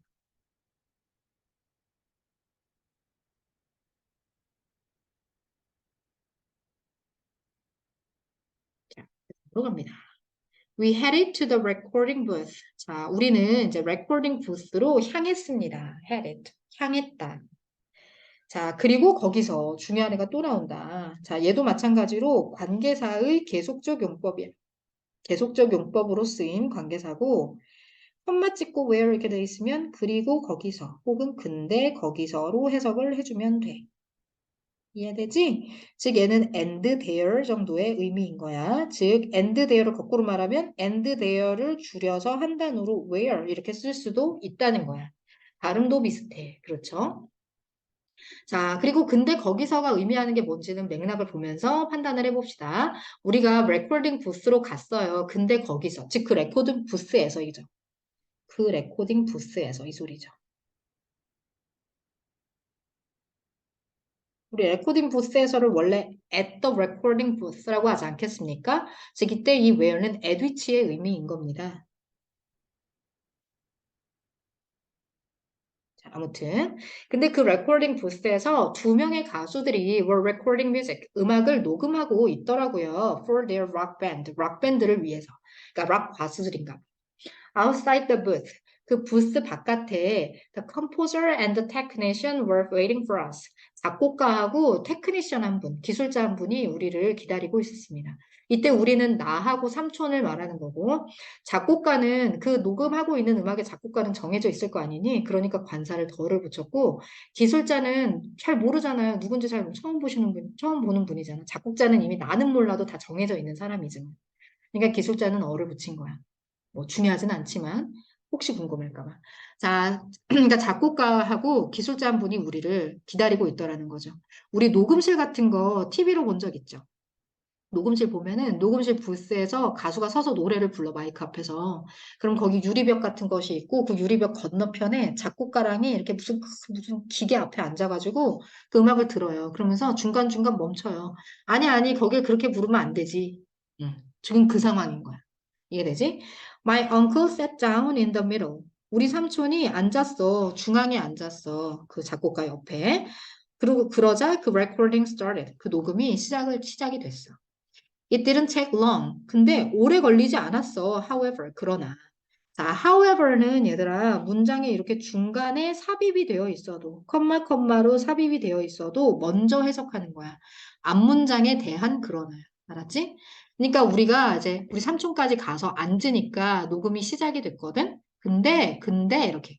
자, 들어갑니다. We headed to the recording booth. 자, 우리는 이제 recording booth로 향했습니다. headed, 향했다. 자, 그리고 거기서 중요한 애가 또 나온다. 자, 얘도 마찬가지로 관계사의 계속적 용법이야. 계속적 용법으로 쓰인 관계사고, 콤마 찍고 where 이렇게 돼 있으면 그리고 거기서 혹은 근데 거기서로 해석을 해주면 돼. 이해되지? 즉 얘는 and there 정도의 의미인 거야. 즉 and there를 거꾸로 말하면 and there를 줄여서 한 단어로 where 이렇게 쓸 수도 있다는 거야. 발음도 비슷해. 그렇죠? 자, 그리고 근데 거기서가 의미하는 게 뭔지는 맥락을 보면서 판단을 해봅시다. 우리가 레코딩 부스로 갔어요. 근데 거기서, 즉 그 레코딩 부스에서이죠. 그 레코딩 부스에서 이 소리죠. 우리 레코딩 부스에서를 원래 at the recording booth라고 하지 않겠습니까? 즉 이때 이 where는 at which의 의미인 겁니다. 자, 아무튼 근데 그 레코딩 부스에서 두 명의 가수들이 were recording music 음악을 녹음하고 있더라고요. For their rock band, 락 밴드를 위해서. 그러니까 락 가수들인가. Outside the booth, 그 부스 바깥에 the composer and the technician were waiting for us. 작곡가하고 테크니션 한 분, 기술자 한 분이 우리를 기다리고 있었습니다. 이때 우리는 나하고 삼촌을 말하는 거고, 작곡가는 그 녹음하고 있는 음악의 작곡가는 정해져 있을 거 아니니, 그러니까 관사를 덜을 붙였고, 기술자는 잘 모르잖아요. 누군지 잘 처음 보시는 분, 처음 보는 분이잖아. 작곡자는 이미 나는 몰라도 다 정해져 있는 사람이지만. 그러니까 기술자는 어를 붙인 거야. 뭐 중요하진 않지만 혹시 궁금할까 봐. 자, 그러니까 작곡가하고 기술자 한 분이 우리를 기다리고 있더라는 거죠. 우리 녹음실 같은 거 TV로 본 적 있죠? 녹음실 보면은 녹음실 부스에서 가수가 서서 노래를 불러 마이크 앞에서 그럼 거기 유리벽 같은 것이 있고 그 유리벽 건너편에 작곡가랑이 이렇게 무슨 기계 앞에 앉아가지고 그 음악을 들어요. 그러면서 중간중간 멈춰요. 아니 아니 거길 그렇게 부르면 안 되지. 지금 그 상황인 거야. 이해되지? My uncle sat down in the middle. 우리 삼촌이 앉았어. 중앙에 앉았어. 그 작곡가 옆에. 그리고 그러자 그 recording started. 그 녹음이 시작이 됐어. It didn't take long. 근데 오래 걸리지 않았어. However, 그러나. 자, however는 얘들아, 문장에 이렇게 중간에 삽입이 되어 있어도, 컴마로 삽입이 되어 있어도 먼저 해석하는 거야. 앞문장에 대한 그러나. 알았지? 그러니까 우리가 이제 우리 삼촌까지 가서 앉으니까 녹음이 시작이 됐거든? 근데, 이렇게.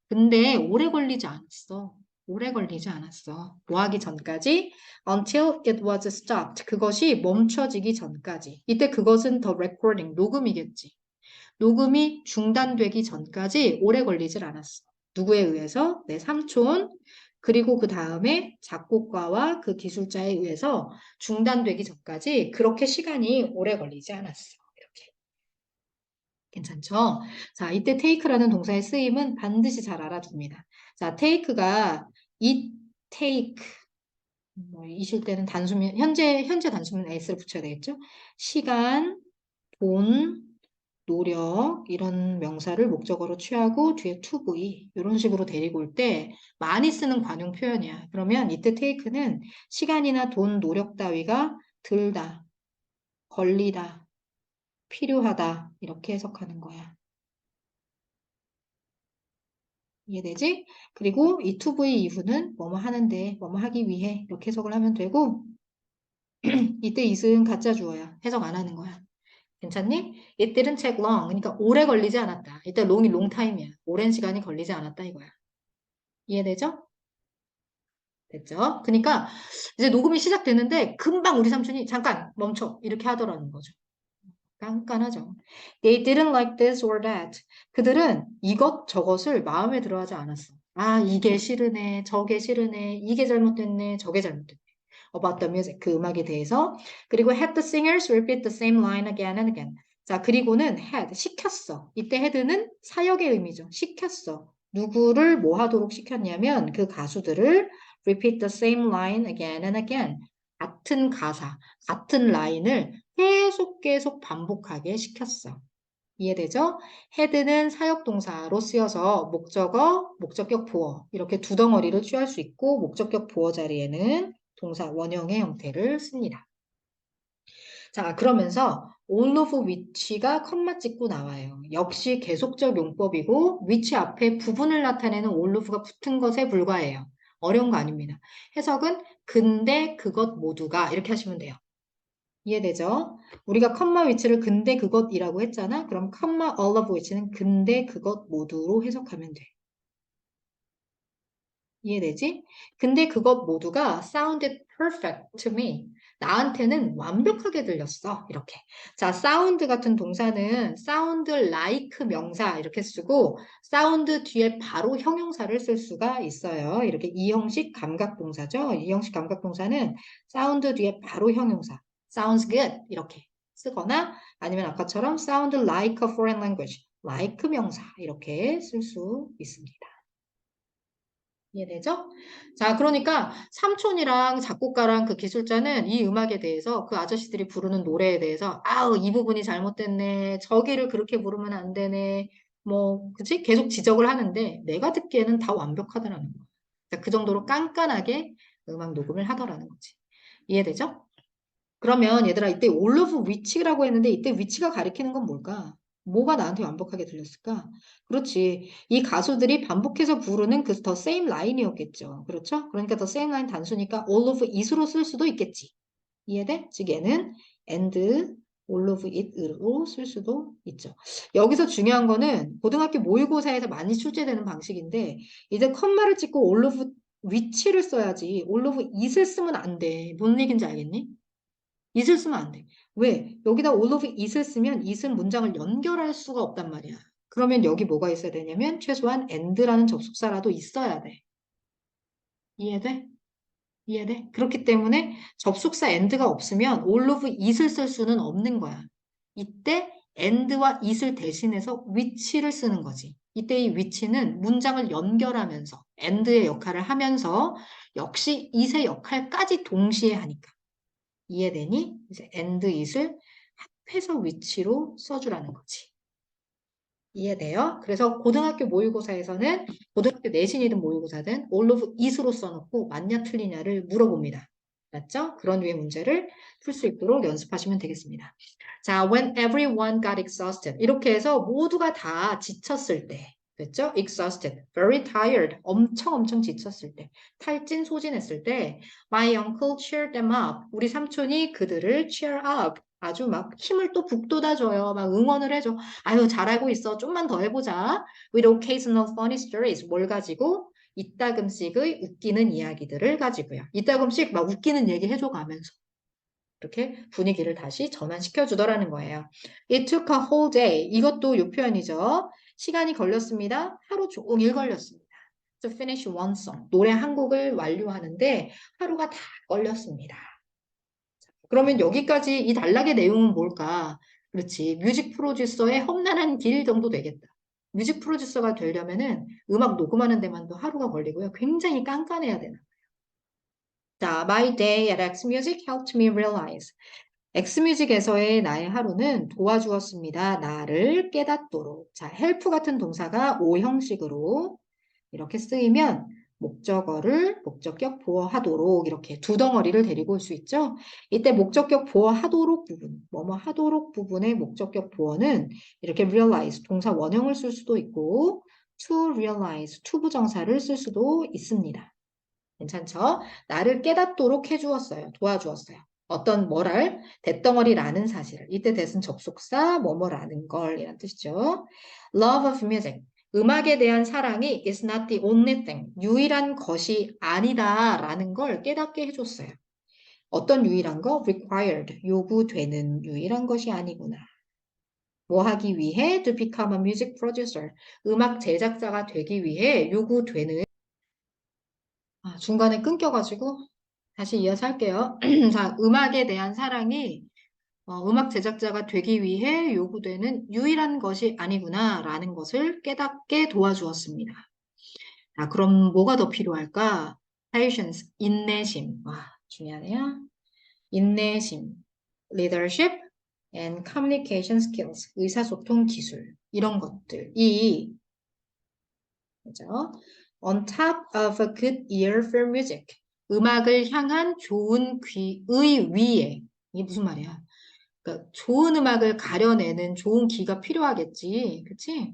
근데 오래 걸리지 않았어. 오래 걸리지 않았어. 뭐 하기 전까지? Until it was stopped. 그것이 멈춰지기 전까지. 이때 그것은 the recording, 녹음이겠지. 녹음이 중단되기 전까지 오래 걸리질 않았어. 누구에 의해서? 내 삼촌, 그리고 그 다음에 작곡가와 그 기술자에 의해서 중단되기 전까지 그렇게 시간이 오래 걸리지 않았어. 이렇게. 괜찮죠? 자, 이때 take라는 동사의 쓰임은 반드시 잘 알아둡니다. 자, take가 it, take, 뭐 이실 때는 단수면, 현재 단수면 s를 붙여야 되겠죠? 시간, 돈, 노력 이런 명사를 목적어로 취하고 뒤에 to be 이런 식으로 데리고 올 때 많이 쓰는 관용 표현이야. 그러면 이때 take는 시간이나 돈, 노력 따위가 들다, 걸리다, 필요하다 이렇게 해석하는 거야. 이해되지? 그리고 이 to be 이후는 뭐뭐 하는데, 뭐뭐 하기 위해 이렇게 해석을 하면 되고 이때 is은 가짜 주어야. 해석 안 하는 거야. 괜찮니? It didn't take long. 그러니까 오래 걸리지 않았다. 이때 long이 long time이야. 오랜 시간이 걸리지 않았다 이거야. 이해되죠? 됐죠? 그러니까 이제 녹음이 시작되는데 금방 우리 삼촌이 잠깐 멈춰 이렇게 하더라는 거죠. 깐깐하죠. They didn't like this or that. 그들은 이것 저것을 마음에 들어하지 않았어. 아, 이게 싫으네, 저게 싫으네, 이게 잘못됐네, 저게 잘못됐네. About the music, 그 음악에 대해서. 그리고 had the singers repeat the same line again and again. 자, 그리고는 had, 시켰어. 이때 had는 사역의 의미죠. 시켰어. 누구를 뭐 하도록 시켰냐면 그 가수들을 repeat the same line again and again. 같은 가사, 같은 라인을 계속 반복하게 시켰어. 이해되죠? 헤드는 사역동사로 쓰여서 목적어, 목적격 보어 이렇게 두 덩어리를 취할 수 있고 목적격 보어 자리에는 동사 원형의 형태를 씁니다. 자, 그러면서 all of which가 컴마 찍고 나와요. 역시 계속적 용법이고 which 앞에 부분을 나타내는 all of가 붙은 것에 불과해요. 어려운 거 아닙니다. 해석은 근데 그것 모두가 이렇게 하시면 돼요. 이해되죠? 우리가 컴마 위치를 근데 그것이라고 했잖아. 그럼 컴마 all of which는 근데 그것 모두로 해석하면 돼. 이해되지? 근데 그것 모두가 sounded perfect to me. 나한테는 완벽하게 들렸어. 이렇게. 자, sound 같은 동사는 sound like 명사 이렇게 쓰고 sound 뒤에 바로 형용사를 쓸 수가 있어요. 이렇게 이 형식 감각동사죠. 이 형식 감각동사는 sound 뒤에 바로 형용사. sounds good 이렇게 쓰거나 아니면 아까처럼 sound like a foreign language. like 명사 이렇게 쓸 수 있습니다. 이해되죠? 자, 그러니까 삼촌이랑 작곡가랑 그 기술자는 이 음악에 대해서 그 아저씨들이 부르는 노래에 대해서 아우, 이 부분이 잘못됐네. 저기를 그렇게 부르면 안 되네. 뭐, 그치? 계속 지적을 하는데 내가 듣기에는 다 완벽하다라는 거야. 자, 그 정도로 깐깐하게 음악 녹음을 하더라는 거지. 이해되죠? 그러면 얘들아 이때 all of which라고 했는데 이때 which가 가리키는 건 뭘까? 뭐가 나한테 완벽하게 들렸을까? 그렇지. 이 가수들이 반복해서 부르는 그 the same line이었겠죠. 그렇죠? 그러니까 the same line 단수니까 all of it으로 쓸 수도 있겠지. 이해돼? 즉 얘는 and all of it으로 쓸 수도 있죠. 여기서 중요한 거는 고등학교 모의고사에서 많이 출제되는 방식인데 이제 컴마를 찍고 all of which를 써야지 all of it을 쓰면 안 돼. 뭔 얘기인지 알겠니? it을 쓰면 안 돼. 왜? 여기다 all of it을 쓰면 it은 문장을 연결할 수가 없단 말이야. 그러면 여기 뭐가 있어야 되냐면 최소한 and라는 접속사라도 있어야 돼. 이해돼? 이해돼? 그렇기 때문에 접속사 and가 없으면 all of it을 쓸 수는 없는 거야. 이때 and와 it을 대신해서 which를 쓰는 거지. 이때 이 which는 문장을 연결하면서 and의 역할을 하면서 역시 it의 역할까지 동시에 하니까. 이해되니? 이제 and it을 합해서 위치로 써주라는 거지. 이해돼요? 그래서 고등학교 모의고사에서는 고등학교 내신이든 모의고사든 all of it으로 써놓고 맞냐 틀리냐를 물어봅니다. 맞죠? 그런 류의 문제를 풀 수 있도록 연습하시면 되겠습니다. 자, when everyone got exhausted. 이렇게 해서 모두가 다 지쳤을 때. 됐죠? exhausted, very tired, 엄청 지쳤을 때, 탈진, 소진했을 때, my uncle cheered them up. 우리 삼촌이 그들을 cheer up. 아주 막 힘을 또 북돋아줘요. 막 응원을 해줘. 아유, 잘하고 있어. 좀만 더 해보자. With occasional funny stories. 뭘 가지고? 이따금씩의 웃기는 이야기들을 가지고요. 이따금씩 막 웃기는 얘기 해줘 가면서. 이렇게 분위기를 다시 전환시켜 주더라는 거예요. It took a whole day. 이것도 요 표현이죠. 시간이 걸렸습니다. 하루 종일 걸렸습니다. To finish one song. 노래 한 곡을 완료하는데 하루가 다 걸렸습니다. 그러면 여기까지 이 단락의 내용은 뭘까? 그렇지. 뮤직 프로듀서의 험난한 길 정도 되겠다. 뮤직 프로듀서가 되려면은 음악 녹음하는 데만도 하루가 걸리고요. 굉장히 깐깐해야 되나. 자, my day at X Music helped me realize. 엑스뮤직에서의 나의 하루는 도와주었습니다. 나를 깨닫도록. 자, help 같은 동사가 O 형식으로 이렇게 쓰이면 목적어를 목적격 보어하도록 이렇게 두 덩어리를 데리고 올 수 있죠. 이때 목적격 보어하도록 부분, 뭐뭐 하도록 부분의 목적격 보어는 이렇게 realize 동사 원형을 쓸 수도 있고 to realize to 부정사를 쓸 수도 있습니다. 괜찮죠? 나를 깨닫도록 해주었어요. 도와주었어요. 어떤 뭐랄 대덩어리라는 사실을 이때 대신 접속사 뭐뭐라는 걸 이란 뜻이죠. Love of music 음악에 대한 사랑이 is not the only thing 유일한 것이 아니다라는 걸 깨닫게 해줬어요. 어떤 유일한 거? required 요구되는 유일한 것이 아니구나. 뭐 하기 위해? to become a music producer 음악 제작자가 되기 위해 요구되는 중간에 끊겨가지고 다시 이어서 할게요. 자, 음악에 대한 사랑이 음악 제작자가 되기 위해 요구되는 유일한 것이 아니구나 라는 것을 깨닫게 도와주었습니다. 자, 그럼 뭐가 더 필요할까? patience, 인내심. 와, 중요하네요. 인내심, leadership and communication skills, 의사소통 기술 이런 것들이 그죠? On top of a good ear for music. 음악을 향한 좋은 귀의 위에. 이게 무슨 말이야? 그러니까 좋은 음악을 가려내는 좋은 귀가 필요하겠지. 그치?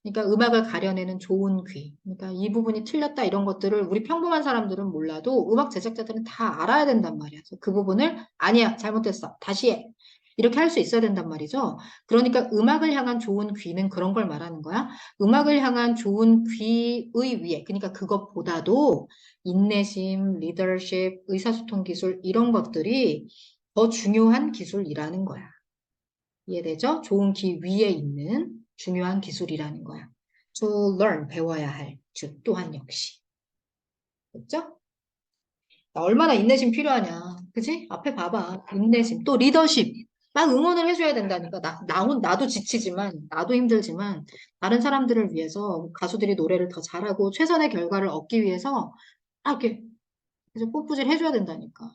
그러니까 음악을 가려내는 좋은 귀. 그러니까 이 부분이 틀렸다 이런 것들을 우리 평범한 사람들은 몰라도 음악 제작자들은 다 알아야 된단 말이야. 그래서 그 부분을 아니야, 잘못됐어. 다시 해. 이렇게 할 수 있어야 된단 말이죠. 그러니까 음악을 향한 좋은 귀는 그런 걸 말하는 거야. 음악을 향한 좋은 귀의 위에, 그러니까 그것보다도 인내심, 리더십, 의사소통 기술 이런 것들이 더 중요한 기술이라는 거야. 이해되죠? 좋은 귀 위에 있는 중요한 기술이라는 거야. To learn, 배워야 할. to 또한 역시. 됐죠? 얼마나 인내심 필요하냐. 그지? 앞에 봐봐. 인내심. 또 리더십. 막 응원을 해줘야 된다니까. 나도 지치지만, 나도 힘들지만, 다른 사람들을 위해서 가수들이 노래를 더 잘하고 최선의 결과를 얻기 위해서, 이렇게, 그래서 뽀뽀질 해줘야 된다니까.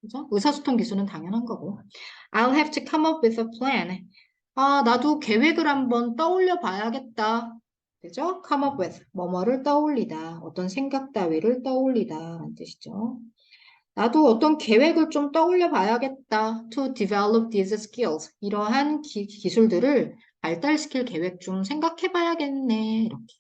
그죠? 의사소통 기술은 당연한 거고. I'll have to come up with a plan. 나도 계획을 한번 떠올려 봐야겠다. 그죠? come up with. 뭐뭐를 떠올리다. 어떤 생각 따위를 떠올리다. 라는 뜻이죠. 나도 어떤 계획을 좀 떠올려 봐야겠다. To develop these skills. 이러한 기술들을 발달시킬 계획 좀 생각해 봐야겠네. 이렇게.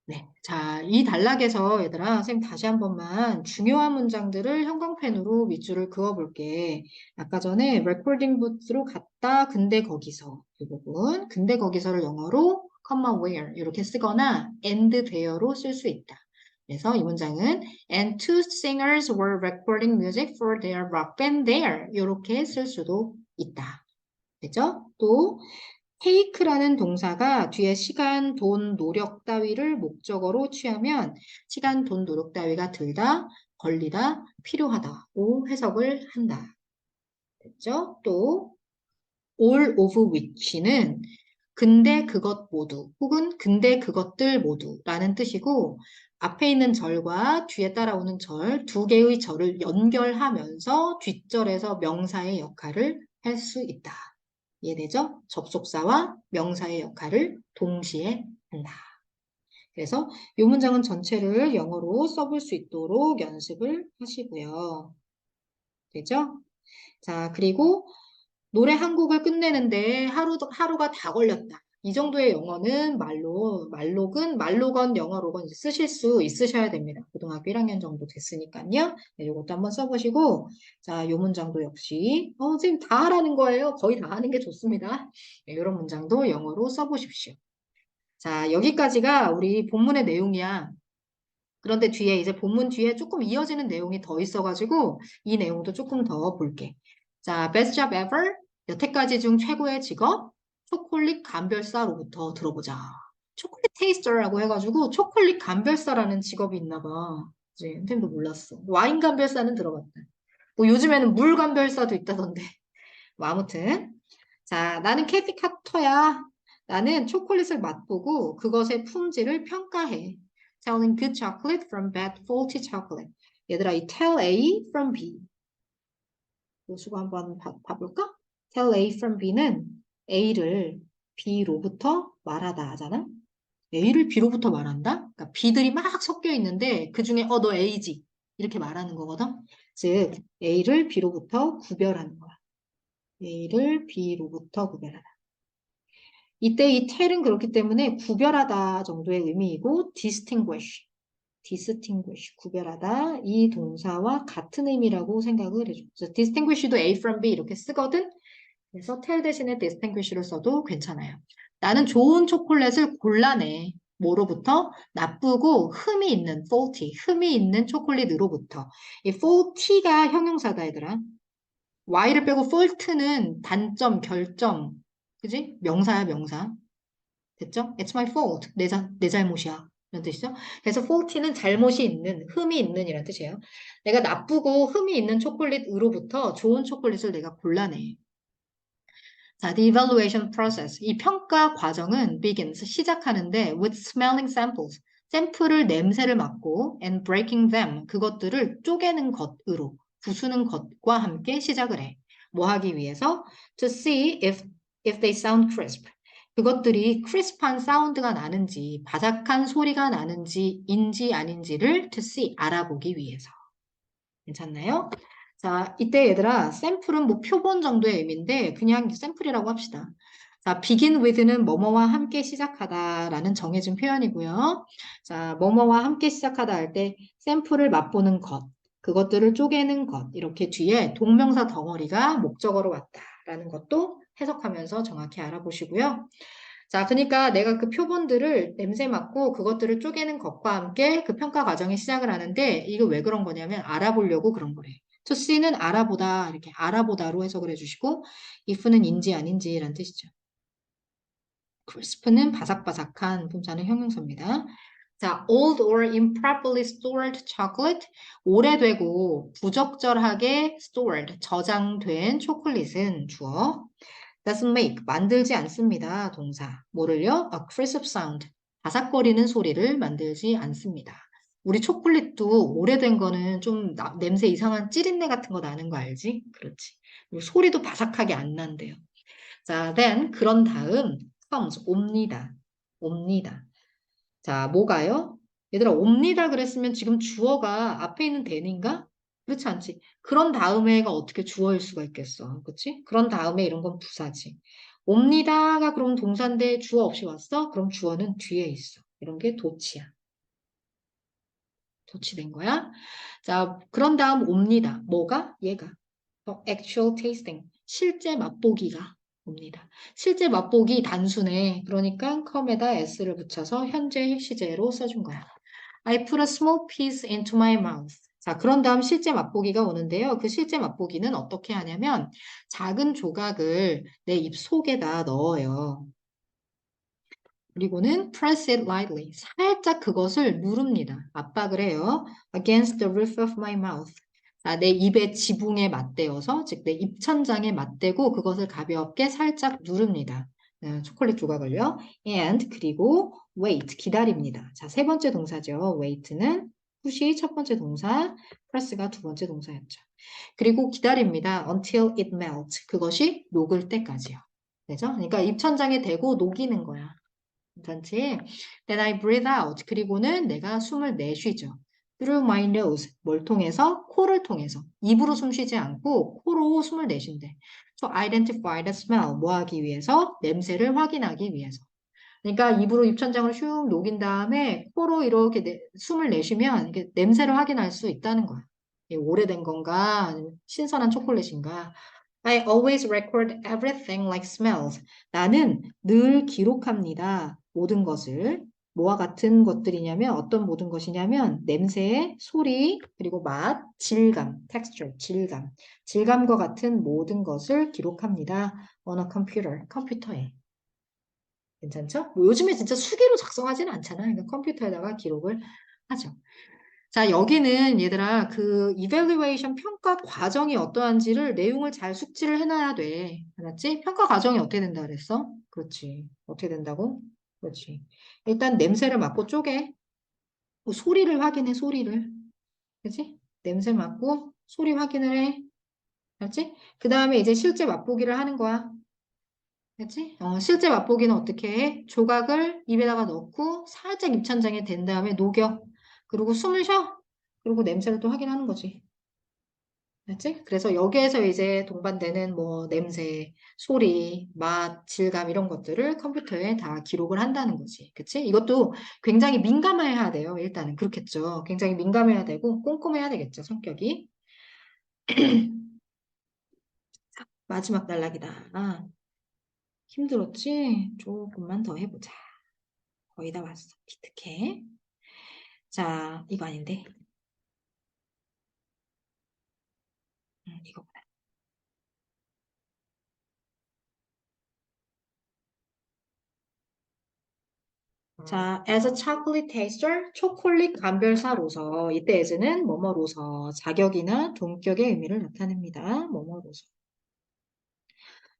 네. 자, 이 단락에서 얘들아, 선생님 다시 한 번만 중요한 문장들을 형광펜으로 밑줄을 그어볼게. 아까 전에 레코딩 부스로 갔다. 근데 거기서 이 부분. 근데 거기서를 영어로 comma where 이렇게 쓰거나 and there로 쓸 수 있다. 그래서 이 문장은 and two singers were recording music for their rock band there. 이렇게 쓸 수도 있다. 그죠? 또 take라는 동사가 뒤에 시간, 돈, 노력 따위를 목적어로 취하면 시간, 돈, 노력 따위가 들다, 걸리다, 필요하다로 해석을 한다. 됐죠? 또 all of which는 근데 그것 모두 혹은 근데 그것들 모두라는 뜻이고 앞에 있는 절과 뒤에 따라오는 절 두 개의 절을 연결하면서 뒷절에서 명사의 역할을 할 수 있다. 이해되죠? 접속사와 명사의 역할을 동시에 한다. 그래서 이 문장은 전체를 영어로 써볼 수 있도록 연습을 하시고요. 되죠? 자, 그리고 노래 한 곡을 끝내는데 하루가 다 걸렸다. 이 정도의 영어는 말로건 영어로건 이제 쓰실 수 있으셔야 됩니다. 고등학교 1학년 정도 됐으니까요. 네, 이것도 한번 써보시고, 자, 요 문장도 역시, 선생님 다 하라는 거예요. 거의 다 하는 게 좋습니다. 네, 이런 문장도 영어로 써보십시오. 자, 여기까지가 우리 본문의 내용이야. 그런데 뒤에 이제 본문 뒤에 조금 이어지는 내용이 더 있어가지고 이 내용도 조금 더 볼게. 자, best job ever. 여태까지 중 최고의 직업. 초콜릿 감별사로부터 들어보자. 초콜릿 테이스터라고 해가지고 초콜릿 감별사라는 직업이 있나 봐. 이제 선생님도 몰랐어. 와인 감별사는 들어봤다. 뭐 요즘에는 물 감별사도 있다던데. 뭐 아무튼. 자, 나는 캐티 카터야. 나는 초콜릿을 맛보고 그것의 품질을 평가해. Telling good chocolate from bad faulty chocolate. 얘들아, 이 tell A from B. 요수고 한번 봐볼까? Tell A from B는 A를 B로부터 말하다 하잖아. A를 B로부터 말한다? 그러니까 B들이 막 섞여 있는데 그 중에 너 A지. 이렇게 말하는 거거든. 즉, A를 B로부터 구별하는 거야. A를 B로부터 구별하다. 이때 이 tell은 그렇기 때문에 구별하다 정도의 의미이고 distinguish, 구별하다 이 동사와 같은 의미라고 생각을 해줘. 그래서 distinguish도 A from B 이렇게 쓰거든. 그래서 tell 대신에 distinguish를 써도 괜찮아요. 나는 좋은 초콜릿을 골라내. 뭐로부터? 나쁘고 흠이 있는 faulty, 흠이 있는 초콜릿으로부터. 이 faulty가 형용사다 얘들아. y를 빼고 fault는 단점, 결점, 그지? 명사야, 명사. 됐죠? It's my fault. 내 잘못이야. 이런 뜻이죠? 그래서 faulty는 잘못이 있는, 흠이 있는 이란 뜻이에요. 내가 나쁘고 흠이 있는 초콜릿으로부터 좋은 초콜릿을 내가 골라내. 자, the evaluation process. 이 평가 과정은 begins, 시작하는데 with smelling samples. 샘플을 냄새를 맡고 and breaking them. 그것들을 쪼개는 것으로, 부수는 것과 함께 시작을 해. 뭐 하기 위해서? To see if they sound crisp. 그것들이 crisp한 사운드가 나는지, 바삭한 소리가 나는지인지 아닌지를 to see, 알아보기 위해서. 괜찮나요? 자, 이때 얘들아, 샘플은 뭐 표본 정도의 의미인데 그냥 샘플이라고 합시다. 자, begin with는 뭐뭐와 함께 시작하다라는 정해진 표현이고요. 자, 뭐뭐와 함께 시작하다 할 때 샘플을 맛보는 것, 그것들을 쪼개는 것. 이렇게 뒤에 동명사 덩어리가 목적어로 왔다라는 것도 해석하면서 정확히 알아보시고요. 자, 그러니까 내가 그 표본들을 냄새 맡고 그것들을 쪼개는 것과 함께 그 평가 과정이 시작을 하는데 이거 왜 그런 거냐면 알아보려고 그런 거래. to see는 알아보다 이렇게 알아보다로 해석을 해주시고 if는 인지 아닌지라는 뜻이죠. crisp는 바삭바삭한 품사는 형용사입니다. 자, old or improperly stored chocolate, 오래되고 부적절하게 stored, 저장된 초콜릿은 주어. doesn't make, 만들지 않습니다. 동사. 뭐를요? a crisp sound, 바삭거리는 소리를 만들지 않습니다. 우리 초콜릿도 오래된 거는 좀 냄새 이상한 찌린내 같은 거 나는 거 알지? 그렇지. 그리고 소리도 바삭하게 안 난대요. 자, then 그런 다음 comes 옵니다. 옵니다. 자, 뭐가요? 얘들아, 옵니다 그랬으면 지금 주어가 앞에 있는 then인가? 그렇지 않지. 그런 다음에가 어떻게 주어일 수가 있겠어. 그렇지? 그런 다음에 이런 건 부사지. 옵니다가 그럼 동사인데 주어 없이 왔어? 그럼 주어는 뒤에 있어. 이런 게 도치야. 도치된 거야. 자, 그런 다음 옵니다. 뭐가? 얘가. actual tasting. 실제 맛보기가 옵니다. 실제 맛보기 단순해. 그러니까 come에다 s를 붙여서 현재 시제로 써준 거야. I put a small piece into my mouth. 자, 그런 다음 실제 맛보기가 오는데요. 그 실제 맛보기는 어떻게 하냐면 작은 조각을 내 입 속에다 넣어요. 그리고는 press it lightly. 살짝 그것을 누릅니다. 압박을 해요. against the roof of my mouth. 자, 내 입의 지붕에 맞대어서, 즉 내 입천장에 맞대고 그것을 가볍게 살짝 누릅니다. 초콜릿 조각을요. and 그리고 wait 기다립니다. 자, 세 번째 동사죠. wait는 push이 첫 번째 동사, press가 두 번째 동사였죠. 그리고 기다립니다. until it melts. 그것이 녹을 때까지요. 그죠? 그러니까 입천장에 대고 녹이는 거야. 괜찮지? Then I breathe out. 그리고는 내가 숨을 내쉬죠. Through my nose. 뭘 통해서? 코를 통해서. 입으로 숨 쉬지 않고 코로 숨을 내쉰대. To identify the smell. 뭐 하기 위해서? 냄새를 확인하기 위해서. 그러니까 입으로 입천장을 슉 녹인 다음에 코로 이렇게 숨을 내쉬면 이게 냄새를 확인할 수 있다는 거야. 이게 오래된 건가? 아니면 신선한 초콜릿인가? I always record everything like smells. 나는 늘 기록합니다. 모든 것을. 뭐와 같은 것들이냐면 어떤 모든 것이냐면 냄새, 소리, 그리고 맛, 질감, texture, 질감. 질감과 같은 모든 것을 기록합니다. on a computer, 컴퓨터에. 괜찮죠? 뭐 요즘에 진짜 수기로 작성하지는 않잖아. 그러니까 컴퓨터에다가 기록을 하죠. 자, 여기는 얘들아, 그 evaluation 평가 과정이 어떠한지를 내용을 잘 숙지를 해놔야 돼. 알았지? 평가 과정이 어떻게 된다 그랬어? 그렇지. 어떻게 된다고? 그렇지. 일단 냄새를 맡고 쪼개. 소리를 확인해, 소리를. 그렇지? 냄새 맡고 소리 확인을 해. 알았지? 그 다음에 이제 실제 맛보기를 하는 거야. 그치? 실제 맛보기는 어떻게 해? 조각을 입에다가 넣고 살짝 입천장에 댄 다음에 녹여. 그리고 숨을 쉬어. 그리고 냄새를 또 확인하는 거지. 알지? 그래서 여기에서 이제 동반되는 뭐 냄새, 소리, 맛, 질감 이런 것들을 컴퓨터에 다 기록을 한다는 거지. 그치? 이것도 굉장히 민감해야 돼요. 일단은 그렇겠죠. 굉장히 민감해야 되고 꼼꼼해야 되겠죠. 성격이. 마지막 단락이다. 힘들었지? 조금만 더 해보자. 거의 다 왔어. 기특해. 자, 이거 아닌데. 이거보다. 자, as a chocolate taster, 초콜릿 감별사로서, 이때 as는 뭐뭐로서, 자격이나 동격의 의미를 나타냅니다. 뭐뭐로서.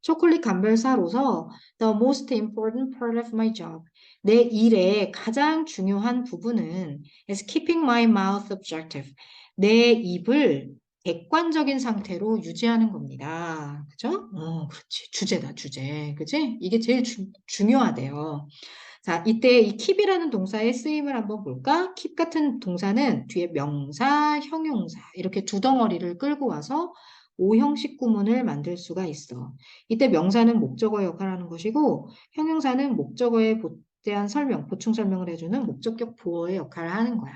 초콜릿 감별사로서 the most important part of my job. 내 일의 가장 중요한 부분은 is keeping my mouth objective. 내 입을 객관적인 상태로 유지하는 겁니다. 그죠? 그렇지. 주제다, 주제. 그지? 이게 제일 중요하대요. 자, 이때 이 keep이라는 동사의 쓰임을 한번 볼까? keep 같은 동사는 뒤에 명사, 형용사 이렇게 두 덩어리를 끌고 와서 오형식 구문을 만들 수가 있어. 이때 명사는 목적어 역할을 하는 것이고 형용사는 목적어에 대한 설명, 보충 설명을 해주는 목적격 보어의 역할을 하는 거야.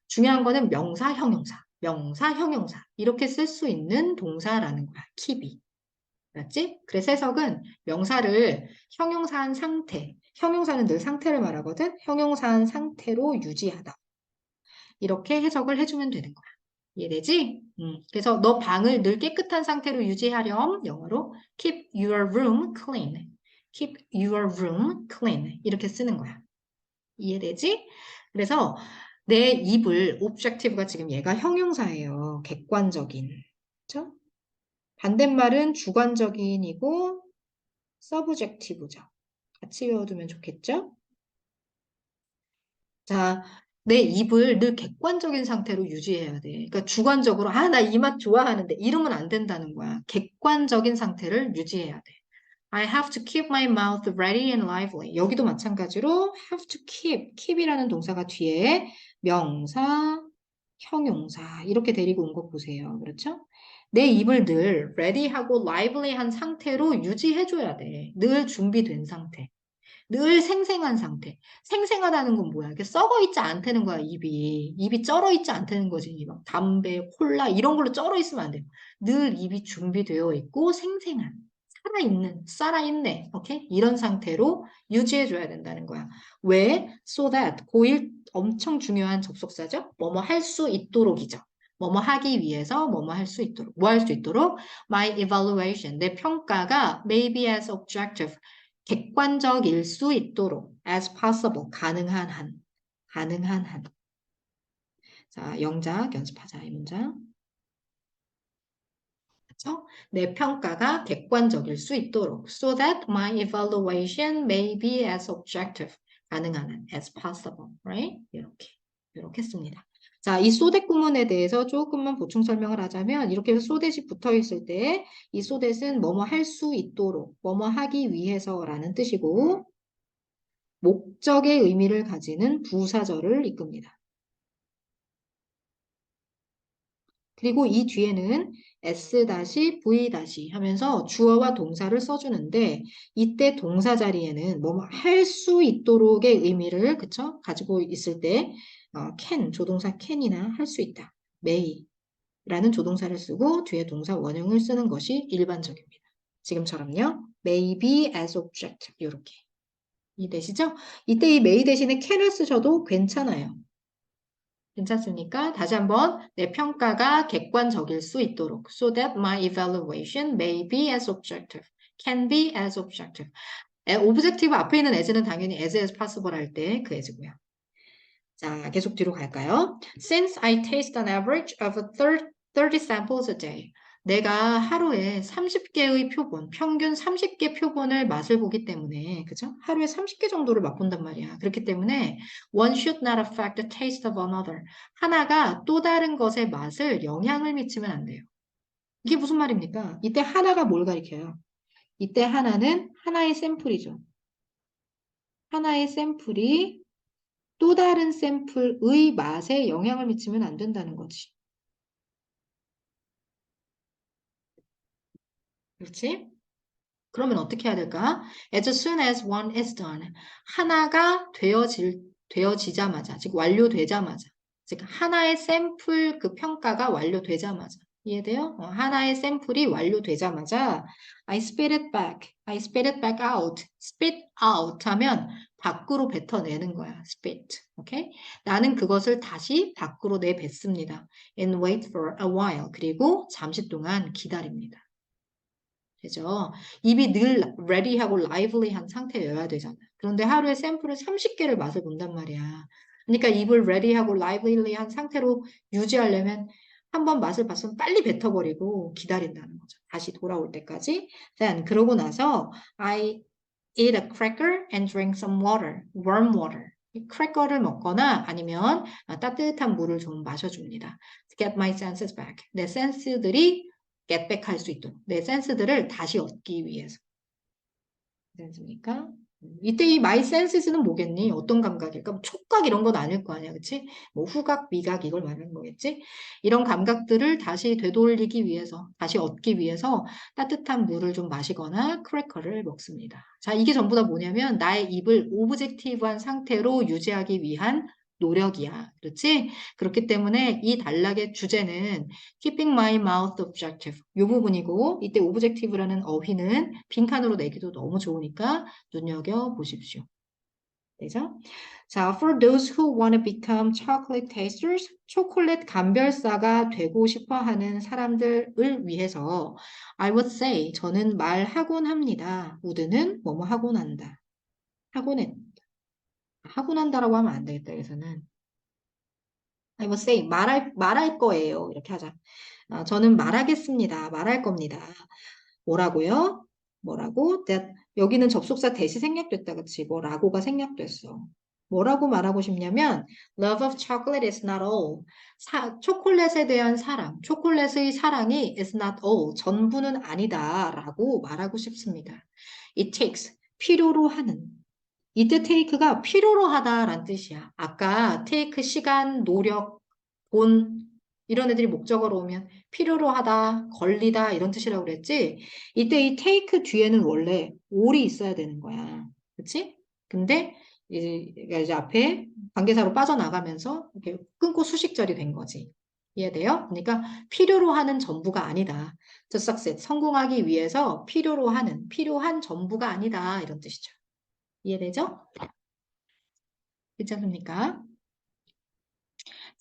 중요한 거는 명사, 형용사. 명사, 형용사 이렇게 쓸 수 있는 동사라는 거야. keep이. 맞지? 그래서 해석은 명사를 형용사한 상태, 형용사는 늘 상태를 말하거든. 형용사한 상태로 유지하다. 이렇게 해석을 해주면 되는 거야. 이해되지? 그래서 너 방을 늘 깨끗한 상태로 유지하렴. 영어로 keep your room clean. keep your room clean. 이렇게 쓰는 거야. 이해되지? 그래서 내 입을 objective가 지금 얘가 형용사예요. 객관적인. 그렇죠? 반대말은 주관적인이고 subjective죠. 같이 외워두면 좋겠죠? 자, 내 입을 늘 객관적인 상태로 유지해야 돼. 그러니까 주관적으로 나 이 맛 좋아하는데 이러면 안 된다는 거야. 객관적인 상태를 유지해야 돼. I have to keep my mouth ready and lively. 여기도 마찬가지로 have to keep이라는 동사가 뒤에 명사, 형용사 이렇게 데리고 온 거 보세요. 그렇죠? 내 입을 늘 ready하고 lively한 상태로 유지해줘야 돼. 늘 준비된 상태. 늘 생생한 상태. 생생하다는 건 뭐야? 이게 썩어 있지 않다는 거야, 입이. 입이 쩔어 있지 않다는 거지. 막 담배, 콜라 이런 걸로 쩔어 있으면 안 돼요. 늘 입이 준비되어 있고 생생한. 살아있네. 오케이? 이런 상태로 유지해줘야 된다는 거야. 왜? So that. 고일 엄청 중요한 접속사죠? 뭐뭐 할 수 있도록이죠. 뭐뭐 하기 위해서 뭐뭐 할 수 있도록. 뭐 할 수 있도록? My evaluation. 내 평가가 may be as objective. 객관적일 수 있도록 as possible 가능한 한 가능한 한. 자, 영작 연습하자 이 문장. 그렇죠? 내 평가가 객관적일 수 있도록 so that my evaluation may be as objective 가능한 한 as possible, right? 이렇게 씁니다. 자, 이 so that 구문에 대해서 조금만 보충 설명을 하자면 이렇게 so that이 붙어 있을 때 이 so that은 뭐뭐 할 수 있도록, 뭐뭐 하기 위해서라는 뜻이고 목적의 의미를 가지는 부사절을 이끕니다. 그리고 이 뒤에는 S-V- 하면서 주어와 동사를 써주는데 이때 동사 자리에는 뭐 할 수 있도록의 의미를 그쵸? 가지고 있을 때 can, 조동사 can이나 할 수 있다. may 라는 조동사를 쓰고 뒤에 동사 원형을 쓰는 것이 일반적입니다. 지금처럼요. may be as object 이렇게 이해되시죠? 이때 이 may 대신에 can을 쓰셔도 괜찮아요. 괜찮습니까? 다시 한번 내 평가가 객관적일 수 있도록 so that my evaluation may be as objective, can be as objective. objective 앞에 있는 as는 당연히 as possible 할 때 그 as고요. 자, 계속 뒤로 갈까요? Since I taste an average of 30 samples a day. 내가 하루에 30개의 표본, 평균 30개 표본을 맛을 보기 때문에, 그죠? 하루에 30개 정도를 맛본단 말이야. 그렇기 때문에 one should not affect the taste of another. 하나가 또 다른 것의 맛을 영향을 미치면 안 돼요. 이게 무슨 말입니까? 이때 하나가 뭘 가리켜요? 이때 하나는 하나의 샘플이죠. 하나의 샘플이 또 다른 샘플의 맛에 영향을 미치면 안 된다는 거지. 그렇지? 그러면 어떻게 해야 될까? As soon as one is done. 하나가 되어지자마자, 즉 완료되자마자. 즉 하나의 샘플 그 평가가 완료되자마자. 이해돼요? 하나의 샘플이 완료되자마자 I spit it back. I spit it back out. spit out 하면 밖으로 뱉어내는 거야. spit. 오케이? 나는 그것을 다시 밖으로 내뱉습니다. And wait for a while. 그리고 잠시 동안 기다립니다. 되죠. 입이 늘 ready하고 lively한 상태여야 되잖아. 그런데 하루에 샘플을 30개를 맛을 본단 말이야. 그러니까 입을 ready하고 lively한 상태로 유지하려면 한번 맛을 봤으면 빨리 뱉어버리고 기다린다는 거죠. 다시 돌아올 때까지. Then 그러고 나서 I eat a cracker and drink some water, warm water. 크래커를 먹거나 아니면 따뜻한 물을 좀 마셔줍니다. To get my senses back. 내 센스들이 get back 할 수 있도록. 내 센스들을 다시 얻기 위해서. 괜찮습니까? 이때 이 my senses는 뭐겠니? 어떤 감각일까? 뭐 촉각 이런 건 아닐 거 아니야, 그치? 뭐 후각, 미각 이걸 말하는 거겠지? 이런 감각들을 다시 되돌리기 위해서, 다시 얻기 위해서 따뜻한 물을 좀 마시거나 크래커를 먹습니다. 자, 이게 전부 다 뭐냐면 나의 입을 오브젝티브한 상태로 유지하기 위한 노력이야. 그렇지? 그렇기 때문에 이 단락의 주제는 keeping my mouth objective 이 부분이고 이때 objective라는 어휘는 빈칸으로 내기도 너무 좋으니까 눈여겨보십시오. 되죠? 자, for those who want to become chocolate tasters, 초콜릿 감별사가 되고 싶어 하는 사람들을 위해서 I would say, 저는 말하곤 합니다. would는 뭐뭐 하곤 한다. 하곤 한다라고 하면 안 되겠다, 여기서는. I would say, 말할 거예요. 이렇게 하자. 저는 말하겠습니다. 말할 겁니다. 뭐라고요? 뭐라고? 여기는 접속사 대시 생략됐다, 그치? 뭐라고가 생략됐어. 뭐라고 말하고 싶냐면 Love of chocolate is not all. 초콜릿에 대한 사랑, 초콜릿의 사랑이 is not all, 전부는 아니다 라고 말하고 싶습니다. It takes, 필요로 하는. 이때 take가 필요로 하다라는 뜻이야. 아까 take 시간, 노력, 돈 이런 애들이 목적어로 오면 필요로 하다, 걸리다 이런 뜻이라고 그랬지? 이때 이 take 뒤에는 원래 all이 있어야 되는 거야. 그치? 근데 이제 앞에 관계사로 빠져나가면서 이렇게 끊고 수식절이 된 거지. 이해돼요? 그러니까 필요로 하는 전부가 아니다. To succeed, 성공하기 위해서 필요로 하는, 필요한 전부가 아니다. 이런 뜻이죠. 이해되죠? 괜찮습니까?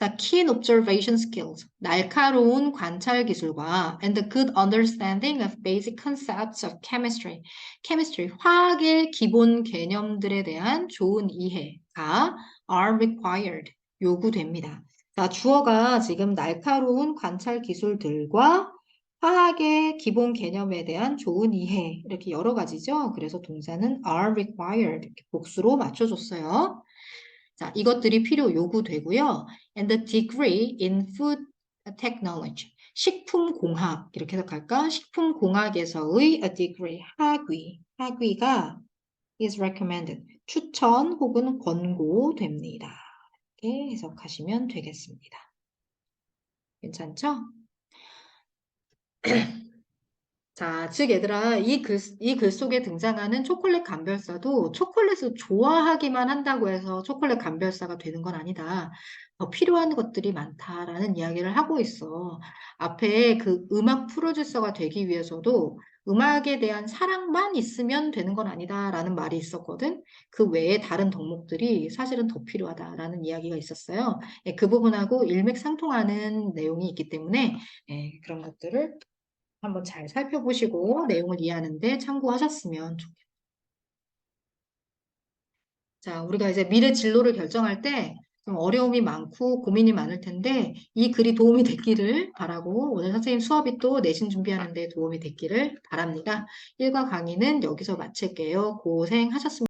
자, keen observation skills, 날카로운 관찰 기술과 and the good understanding of basic concepts of chemistry, 화학의 기본 개념들에 대한 좋은 이해가 are required, 요구됩니다. 자, 주어가 지금 날카로운 관찰 기술들과 화학의 기본 개념에 대한 좋은 이해 이렇게 여러 가지죠. 그래서 동사는 are required 이렇게 복수로 맞춰줬어요. 자, 이것들이 요구되고요. And the degree in food technology. 식품공학. 이렇게 해석할까? 식품공학에서의 a degree, 학위가 is recommended. 추천 혹은 권고됩니다. 이렇게 해석하시면 되겠습니다. 괜찮죠? 자, 즉 얘들아, 이 글 속에 등장하는 초콜릿 감별사도 초콜릿을 좋아하기만 한다고 해서 초콜릿 감별사가 되는 건 아니다. 더 필요한 것들이 많다라는 이야기를 하고 있어. 앞에 그 음악 프로듀서가 되기 위해서도 음악에 대한 사랑만 있으면 되는 건 아니다라는 말이 있었거든. 그 외에 다른 덕목들이 사실은 더 필요하다라는 이야기가 있었어요. 예, 그 부분하고 일맥상통하는 내용이 있기 때문에 예, 그런 것들을 한번 잘 살펴보시고 내용을 이해하는데 참고하셨으면 좋겠습니다. 자, 우리가 이제 미래 진로를 결정할 때 좀 어려움이 많고 고민이 많을 텐데 이 글이 도움이 됐기를 바라고 오늘 선생님 수업이 또 내신 준비하는 데 도움이 됐기를 바랍니다. 1과 강의는 여기서 마칠게요. 고생하셨습니다.